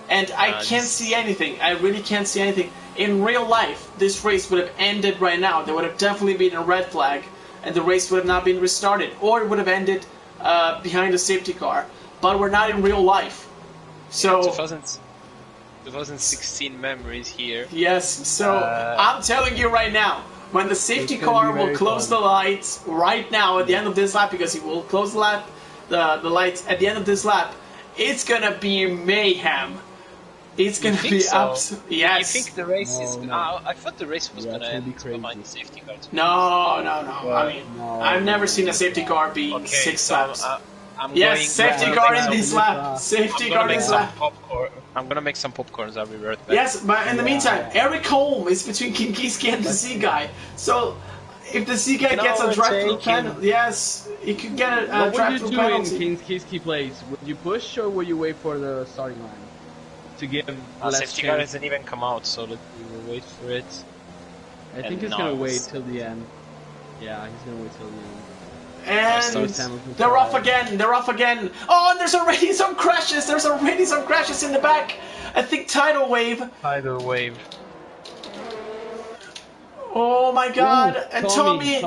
And I can't see anything. I really can't see anything. In real life, this race would have ended right now. There would have definitely been a red flag. And the race would have not been restarted. Or it would have ended behind a safety car. But we're not in real life. So 2016 memories here. Yes, so I'm telling you right now, when the safety car will close the lights right now at the end of this lap, because he will close the lights at the end of this lap, it's gonna be mayhem. It's gonna be absolutely yes. You think the race is? No. I thought the race was gonna end behind the safety car. No. I mean, I've never seen a safety car be 6 laps. Safety car in this lap. Safety car in this lap. I'm gonna make some popcorns. I'll be right back. Yes, but in the meantime, Eric Holm is between Kinkiski and the Z guy. So if the Z guy gets a drive-through penalty, yes, he could get a drive-through penalty. What would you do in Kinkiski plays? Would you push or would you wait for the starting line to give a less safety car hasn't even come out, so we will wait for it. I think he's gonna wait till the end. Yeah, he's gonna wait till the end. And they're off again. They're off again. Oh, and there's already some crashes. There's already some crashes in the back. I think tidal wave. Tidal wave. Oh my God! Ooh, and Tommy.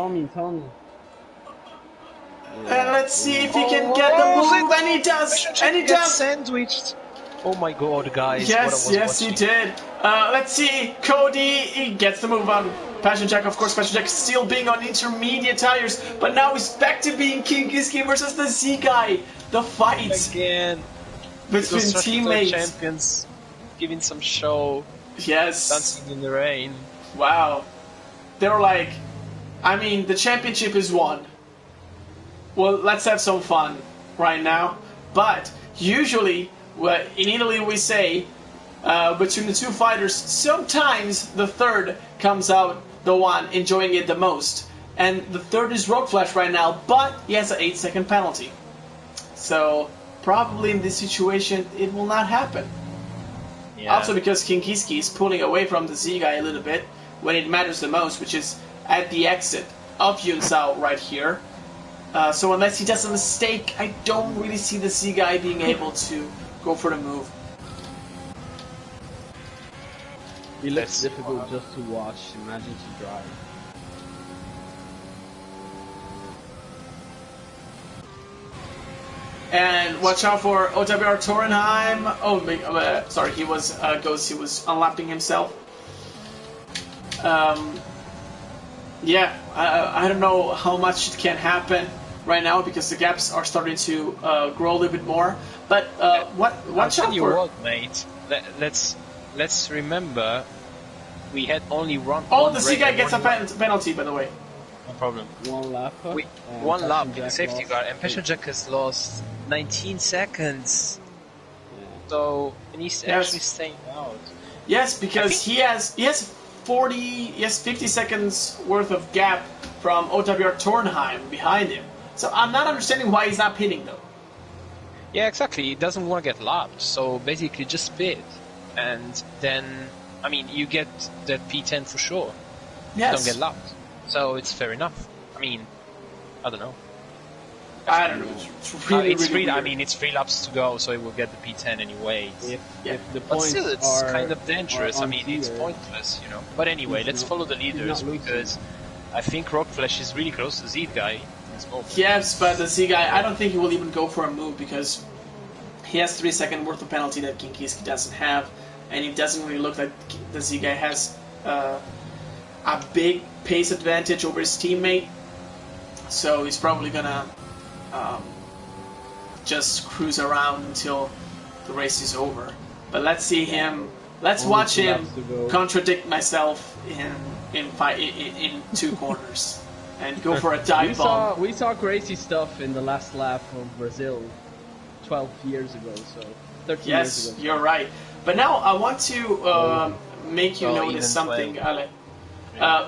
And let's see if he can get the move. And he does. And he does. Sandwiched. Oh my God, guys! Yes, he did. Let's see. Cody, he gets the move on. Passion Jack, of course, Passion Jack still being on intermediate tires, but now he's back to being Kinkiski versus the Z guy. The fight again between teammates. Champions giving some show. Yes. Dancing in the rain. Wow. They're like, I mean, the championship is won. Well, let's have some fun right now. But usually, in Italy we say, between the two fighters, sometimes the third comes out the one enjoying it the most. And the third is Rogue Flash right now, but he has an 8-second penalty. So, probably in this situation, it will not happen. Yeah. Also because Kinkiski is pulling away from the Z guy a little bit when it matters the most, which is at the exit of Yunsao right here. So unless he does a mistake, I don't really see the Z guy being able to go for the move. It looks difficult just to watch. Imagine to drive. And watch out for OWR Torenheim. Oh, sorry, he was Ghost. He was unlapping himself. Yeah, I don't know how much it can happen right now because the gaps are starting to grow a little bit more. But watch out for. What, mate? Let's remember, we had only one. Oh, the C guy gets a penalty, by the way. No problem. One lap. One lap in the safety car, and Passion Jack has lost 19 seconds. Yeah. So he's actually staying out. Yes, because he has 50 seconds worth of gap from OWR Tornheim behind him. So I'm not understanding why he's not pitting though. Yeah, exactly. He doesn't want to get lapped, so basically just pit, and then I mean you get that P10 for sure. Yes. You don't get lapped, so it's fair enough. I mean, I don't know. I don't know. It's really, it's really three. weird. I mean, it's 3 laps to go, so it will get the P10 anyway. If the But points still, it's are, kind of dangerous. are I mean, it's unclear, pointless, you know. But anyway, let's follow the leaders losing. because I think Rockflesh is really close to Z guy in this moment. Yes, but the Z guy, I don't think he will even go for a move because he has 3 seconds worth of penalty that Kinkiski doesn't have, and it doesn't really look like the Z guy has a big pace advantage over his teammate. So he's probably gonna just cruise around until the race is over. But let's see him. Let's watch him contradict myself in 2 corners and go for a dive bomb. We saw crazy stuff in the last lap of Brazil 12 years ago, so 13 years ago. Yes, you're right. But now I want to make you notice something, Ale.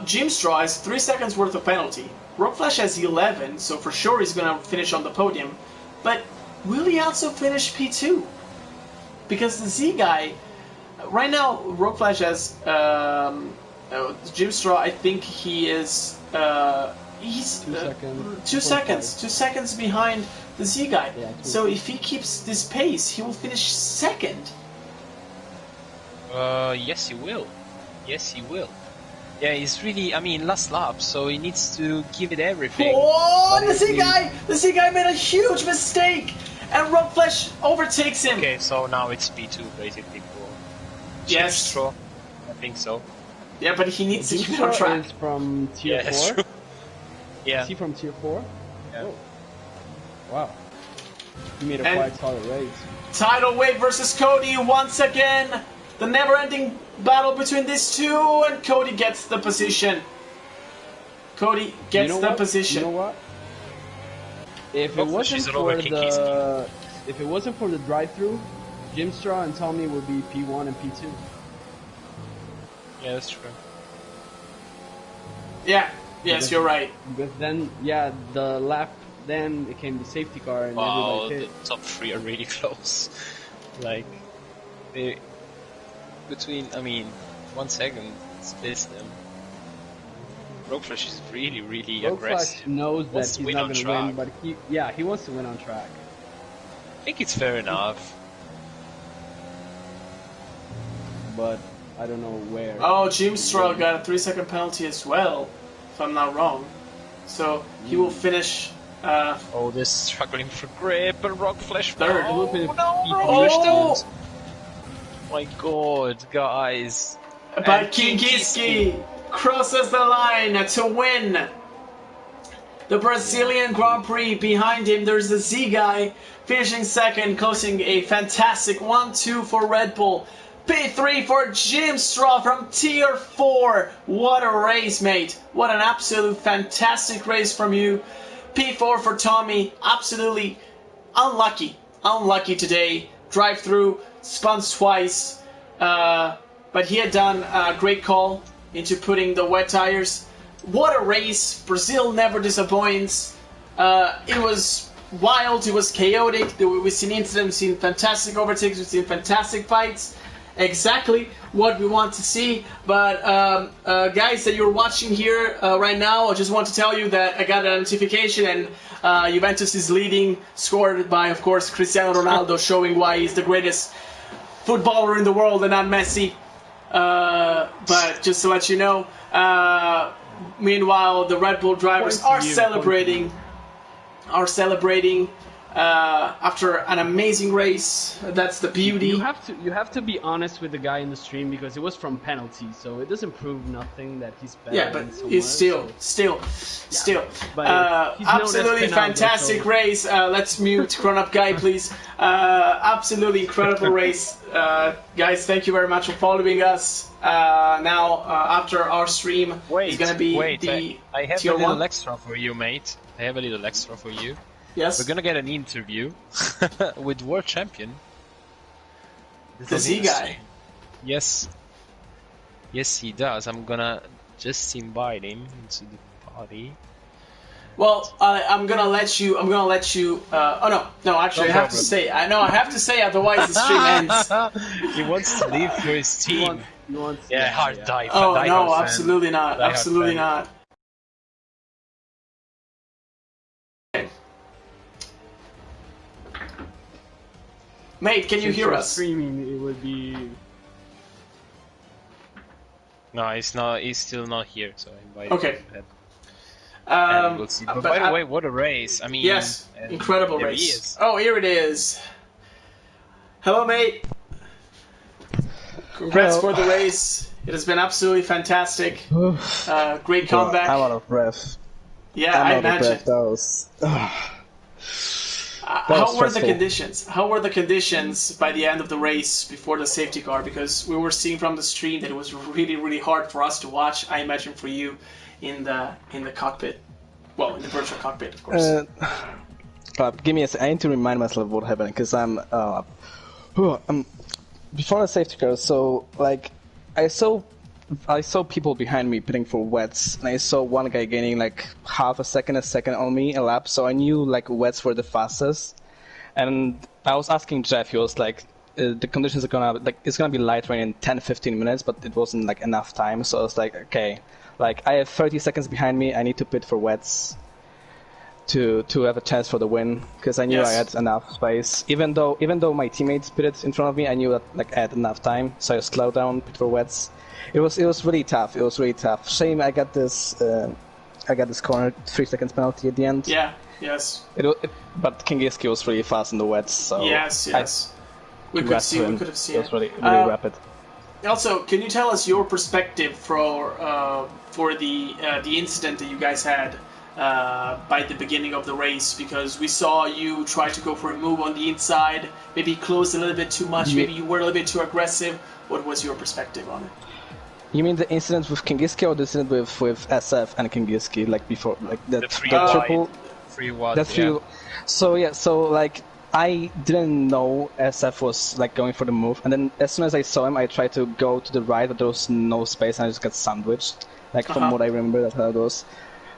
Jim Straw has 3 seconds worth of penalty. Rockflash has 11, so for sure he's going to finish on the podium. But will he also finish P2? Because the Z guy, right now, Rockflash has Jim Straw. I think he is he's 2 seconds, 2 seconds behind the Z guy. Yeah, so if he keeps this pace, he will finish second. Yes, he will. Yes, he will. Yeah, he's really, I mean, last lap, so he needs to give it everything. Oh, the Z guy made a huge mistake, and Rockflesh overtakes him. Okay, so now it's P2 basically for Yes. Straw. I think so. Yeah, but he needs to keep it on Straw track. is from tier 4. That's true. Yeah. Is he from tier 4? Yeah. Oh. Wow. He made a And- quite solid race. Tidal Wave versus Cody once again. The never-ending battle between these two, and Cody gets the position. Cody gets the position. You know what? If it Rockflesh wasn't is for over the drive-through, Jim Straw and Tommy would be P1 and P2. Yeah, that's true. Yeah, yes, you're right. Because then, yeah, the lap then it came the safety car and Wow, everybody the pit. top 3 are really close. Like, they... Between, I mean, 1 second splits them. Rockflesh is really, really Rockflash aggressive. knows that Wants to he's win not on going to track. win, but he wants to win on track. I think it's fair enough. But I don't know where. Oh, Jim Straw got a 3-second penalty as well, if I'm not wrong. So he will finish Oh, they're struggling for grip, and Rockflesh... Third. Oh, no, Oh! Rockflesh don't. My god, guys. But And Kinkiski crosses the line to win the Brazilian Grand Prix. Behind him, there's the Z guy finishing second, closing a fantastic 1-2 for Red Bull. P3 for Jim Straw from Tier 4. What a race, mate. What an absolute fantastic race from you. P4 for Tommy. Absolutely unlucky. Unlucky today. Drive through, spun twice. But he had done a great call into putting the wet tires. What a race. Brazil never disappoints. It was wild. It was chaotic. We've seen incidents, we've seen fantastic overtakes, we've seen fantastic fights. Exactly what we want to see. But guys that you're watching here right now, I just want to tell you that I got a notification and Juventus is leading, scored by, of course, Cristiano Ronaldo, showing why he's the greatest footballer in the world and not Messi. But just to let you know, meanwhile, the Red Bull drivers are celebrating after an amazing race. That's the beauty. You have to be honest with the guy in the stream because it was from penalty, so it doesn't prove nothing that he's better. Yeah, but than someone he's else, still. But he's known as Absolutely Fernando, fantastic so- race. Let's mute Cron Up Guy, please. Absolutely incredible race. Guys, thank you very much for following us. Now, after our stream, is going to be I have a Tier little 1. extra for you, mate. I have a little extra for you. Yes, We're gonna get an interview with world champion. the Z guy. Yes. Yes, he does. I'm gonna just invite him into the party. Well, I'm gonna let you. Oh no! Actually, No I have to problem. say. I have to say. Otherwise, the stream ends. He wants to leave for his team. He wants Yeah, hard dive. Oh die no! hard fan. Absolutely not. Die hard Absolutely fan. not. Okay. Mate, can you Since hear you're us? streaming, it would be. No, he's not. He's still not here. So I invited Okay. him. And we'll see. But by the I- way, what a race! I mean, Yes, incredible there he race. is. Oh, here it is. Hello, mate. Congrats Hello. for the race. It has been absolutely fantastic. Great comeback. I'm out of breath. Yeah, I'm I out of imagine. breath. That was. How was were the stressful. conditions? How were the conditions by the end of the race before the safety car? Because we were seeing from the stream that it was really, really hard for us to watch. I imagine for you in the cockpit. Well, in the virtual cockpit, of course. Give me a second. I need to remind myself what happened because I'm before the safety car. So like, I saw people behind me pitting for wets, and I saw one guy gaining like half a second on me a lap. So I knew like wets were the fastest, and I was asking Jeff. He was like, the conditions are gonna it's gonna be light rain in 10-15 minutes, but it wasn't like enough time. So I was like, okay, like I have 30 seconds behind me. I need to pit for wets to have a chance for the win, because I knew Yes. I had enough space. Even though my teammates pitted in front of me, I knew that like I had enough time, so I slowed down, pit for wets. It was really tough. It was really tough. Shame I got this corner 3 seconds penalty at the end. Yeah. Yes. But Kingiski was really fast in the wets, so Yes. We could congrats see. to We him. could have seen It was really it. rapid. Also, can you tell us your perspective for the incident that you guys had by the beginning of the race? Because we saw you try to go for a move on the inside, maybe close a little bit too much, maybe you were a little bit too aggressive. What was your perspective on it? You mean the incident with Kingiski or the incident with SF and Kingiski, like before, like The the free triple? Free wide. That's yeah. true. So like I didn't know SF was like going for the move, and then as soon as I saw him, I tried to go to the right, but there was no space, and I just got sandwiched. Like from what I remember, that's how it was.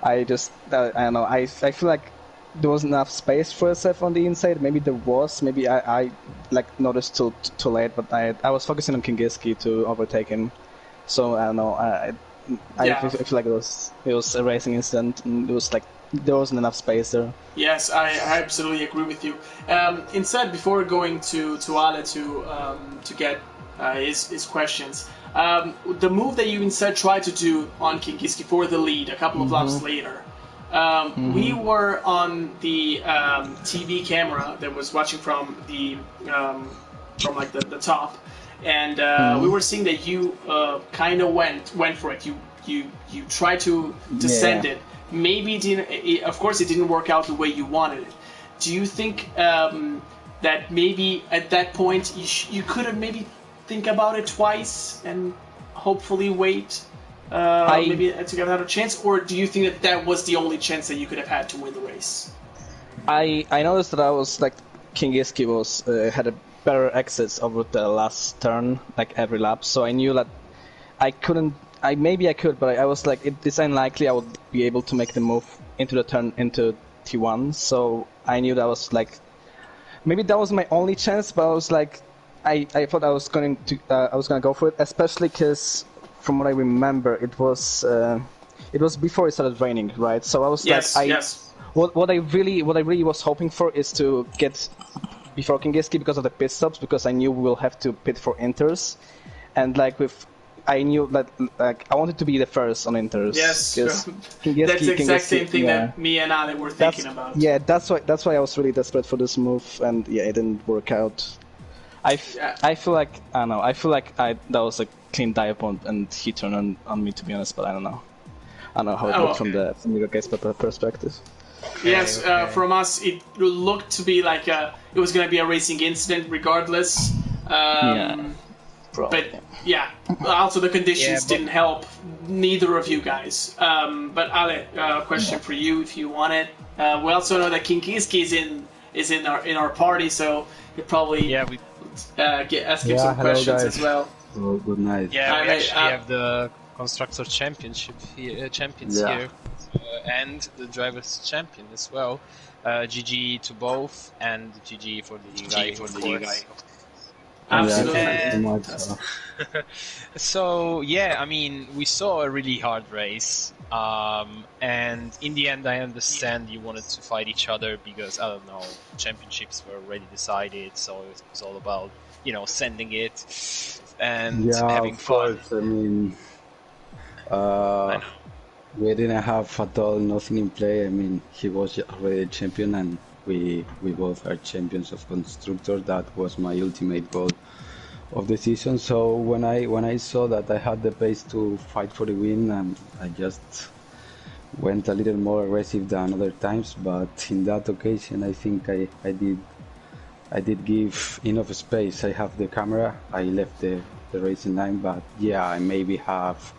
I just I don't know. I feel like there was enough space for SF on the inside. Maybe there was. Maybe I like noticed too late, but I was focusing on Kingiski to overtake him. So I don't know. I feel like it was a racing incident, and it was like there wasn't enough space there. Yes, I absolutely agree with you. Instead, before going to Ale to get his questions, the move that you instead tried to do on Kingiski for the lead a couple of laps later, we were on the TV camera that was watching from the from like the top, and we were seeing that you kind of went for it. You tried to descend it. Maybe it didn't. Of course, it didn't work out the way you wanted it. Do you think that maybe at that point you could have maybe think about it twice and hopefully wait maybe to get another chance, or do you think that was the only chance that you could have had to win the race? I noticed that I was like Kingiski was had a better exits over the last turn, like every lap. So I knew that I couldn't. Maybe I could, but I was like, it's unlikely I would be able to make the move into the turn into T1. So I knew that was like, maybe that was my only chance. But I was like, I thought I was going to go for it, especially because from what I remember, it was before it started raining, right? So I was what I really was hoping for is to get before Kingiski because of the pit stops, because I knew we will have to pit for inters, and like I knew that like I wanted to be the first on inters. Yes, that's the exact same thing that me and Ale were thinking about. Yeah, that's why I was really desperate for this move, and yeah, it didn't work out. I feel like I don't know. I feel like that was a clean dive bomb, and he turned on me, to be honest. But I don't know. I don't know how it looked from the you guys' perspective. Yes, from us it looked to be like it was going to be a racing incident regardless. But yeah, also the conditions didn't help neither of you guys. But Ale, question for you if you want it. We also know that Kingiski is in our party, so you probably ask him some questions guys. as well. Oh, good night. Yeah, we actually have the constructor championship here, champions here, and the Drivers' Champion as well. GG to both, and GG for the guy, of course. Absolutely. And so yeah, I mean, we saw a really hard race, and in the end, I understand you wanted to fight each other because I don't know, championships were already decided, so it was all about sending it and having fun. Course. I mean, we didn't have at all nothing in play. I mean, he was already a champion, and we both are champions of constructors. That was my ultimate goal of the season. So when I saw that I had the pace to fight for the win, I just went a little more aggressive than other times. But in that occasion, I think I did give enough space. I have the camera. I left the racing line, but yeah, I maybe have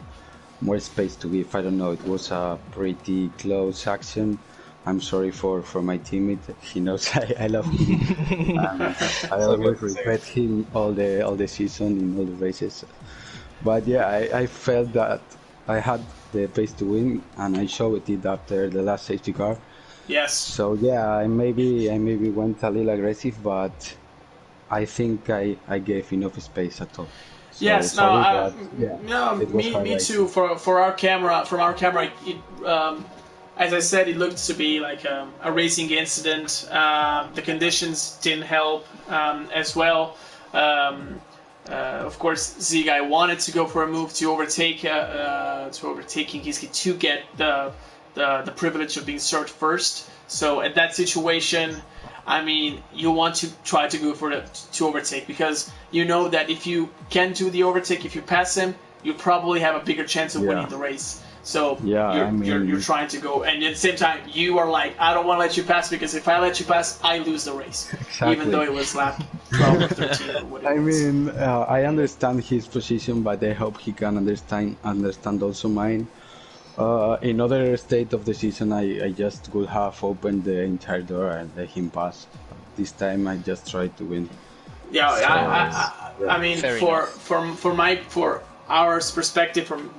more space to give. I don't know. It was a pretty close action. I'm sorry for my teammate. He knows I love him. I always regret him all the season in all the races. But yeah, I felt that I had the pace to win, and I showed it after the last safety car. Yes. So yeah, I maybe went a little aggressive, but I think I gave enough space at all. So, yes. sorry, Me too. For our camera, from our camera, as I said, it looked to be like a racing incident. The conditions didn't help as well. Of course, Z-Guy wanted to go for a move to overtake Kinkiski to get the privilege of being served first. So at that situation, I mean, you want to try to go for to overtake, because you know that if you can do the overtake, if you pass him, you probably have a bigger chance of winning the race. So you're trying to go, and at the same time, you are like, I don't want to let you pass, because if I let you pass, I lose the race. Exactly. Even though it was lap 12 or 13 or whatever. I mean, I understand his position, but I hope he can understand also mine. In other state of the season, I just would have opened the entire door and let him pass. This time, I just tried to win. Yeah, so, I mean, for our perspective, from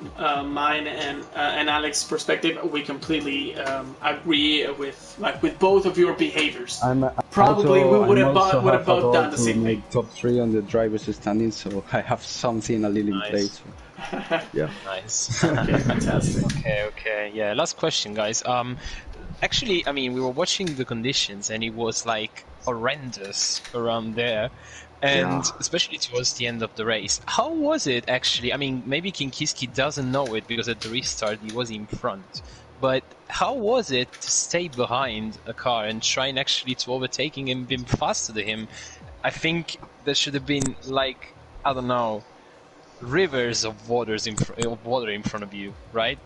mine and Alex's perspective, we completely agree with both of your behaviors. Probably we would have both done the same thing. Make top 3 on the driver's standing, so I have something a little in place. Yeah. Nice. Okay, fantastic. Okay. Yeah. Last question, guys. Actually, I mean, we were watching the conditions, and it was like horrendous around there. And especially towards the end of the race. How was it actually? I mean, maybe Kinkiski doesn't know it because at the restart he was in front. But how was it to stay behind a car and trying actually to overtaking him, being faster than him? I think there should have been like, I don't know, rivers of water in front of you, right?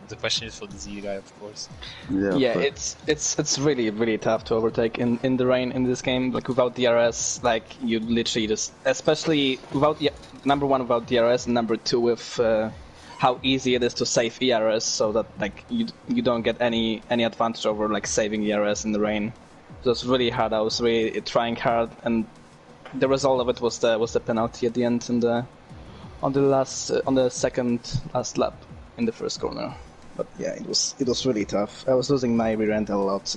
The question is for the Z guy, of course. Yeah, it's really, really tough to overtake in the rain in this game. Like without DRS, like you literally just, especially without number one without DRS, and number two with how easy it is to save ERS, so that like you don't get any advantage over like saving ERS in the rain. So it's really hard. I was really trying hard, and the result of it was the penalty at the end on the second last lap in the first corner. But yeah, it was really tough. I was losing my rear end a lot.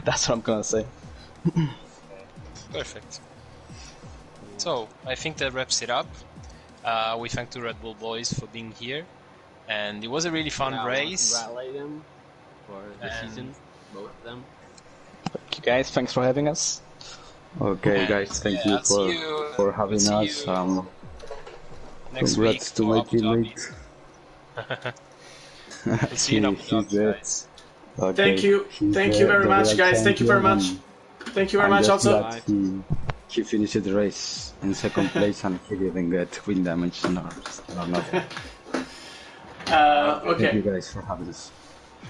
That's what I'm gonna say. Perfect. So I think that wraps it up. We thank the Red Bull boys for being here, and it was a really fun race. I want to congratulate them for the season, both of them. Thank you guys. Thanks for having us. Okay, guys. Thank you for having us. Next week congrats to my teammate. We'll see you in Abu Dhabi, guys. Okay. Thank you very much, guys. Thank you very much. Thank you very much. Also, he finished the race in second place, and he didn't get wind damage or nothing. Okay. Thank you guys for having us.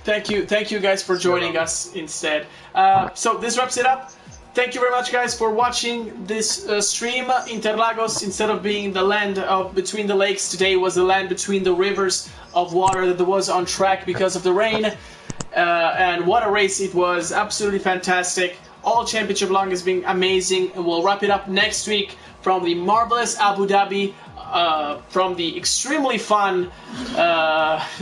Thank you guys for joining us instead. So this wraps it up. Thank you very much, guys, for watching this stream. Interlagos, instead of being the land between the lakes, today was the land between the rivers of water that was on track because of the rain. And what a race it was. Absolutely fantastic. All championship long has been amazing. And we'll wrap it up next week from the marvelous Abu Dhabi, from the extremely fun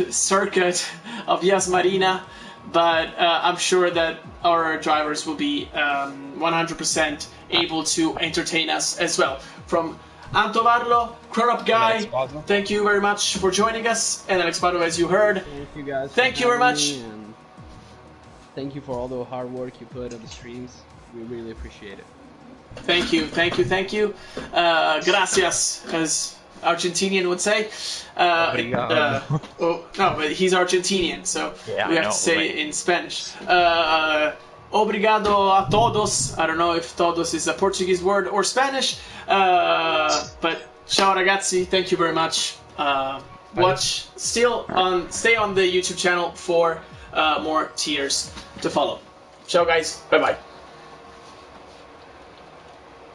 circuit of Yas Marina. but I'm sure that our drivers will be 100% able to entertain us as well. From Antovarlo, Cronop Guy, thank you very much for joining us, and Alex Pardo, as you heard. Thank you guys. Thank you very much. And thank you for all the hard work you put on the streams. We really appreciate it. Thank you. Gracias, as Argentinian would say. No, but he's Argentinian, so we have to say it in Spanish. Obrigado a todos. I don't know if todos is a Portuguese word or Spanish, but ciao ragazzi. Thank you very much. Stay on the YouTube channel for more tiers to follow. Ciao guys. Bye bye.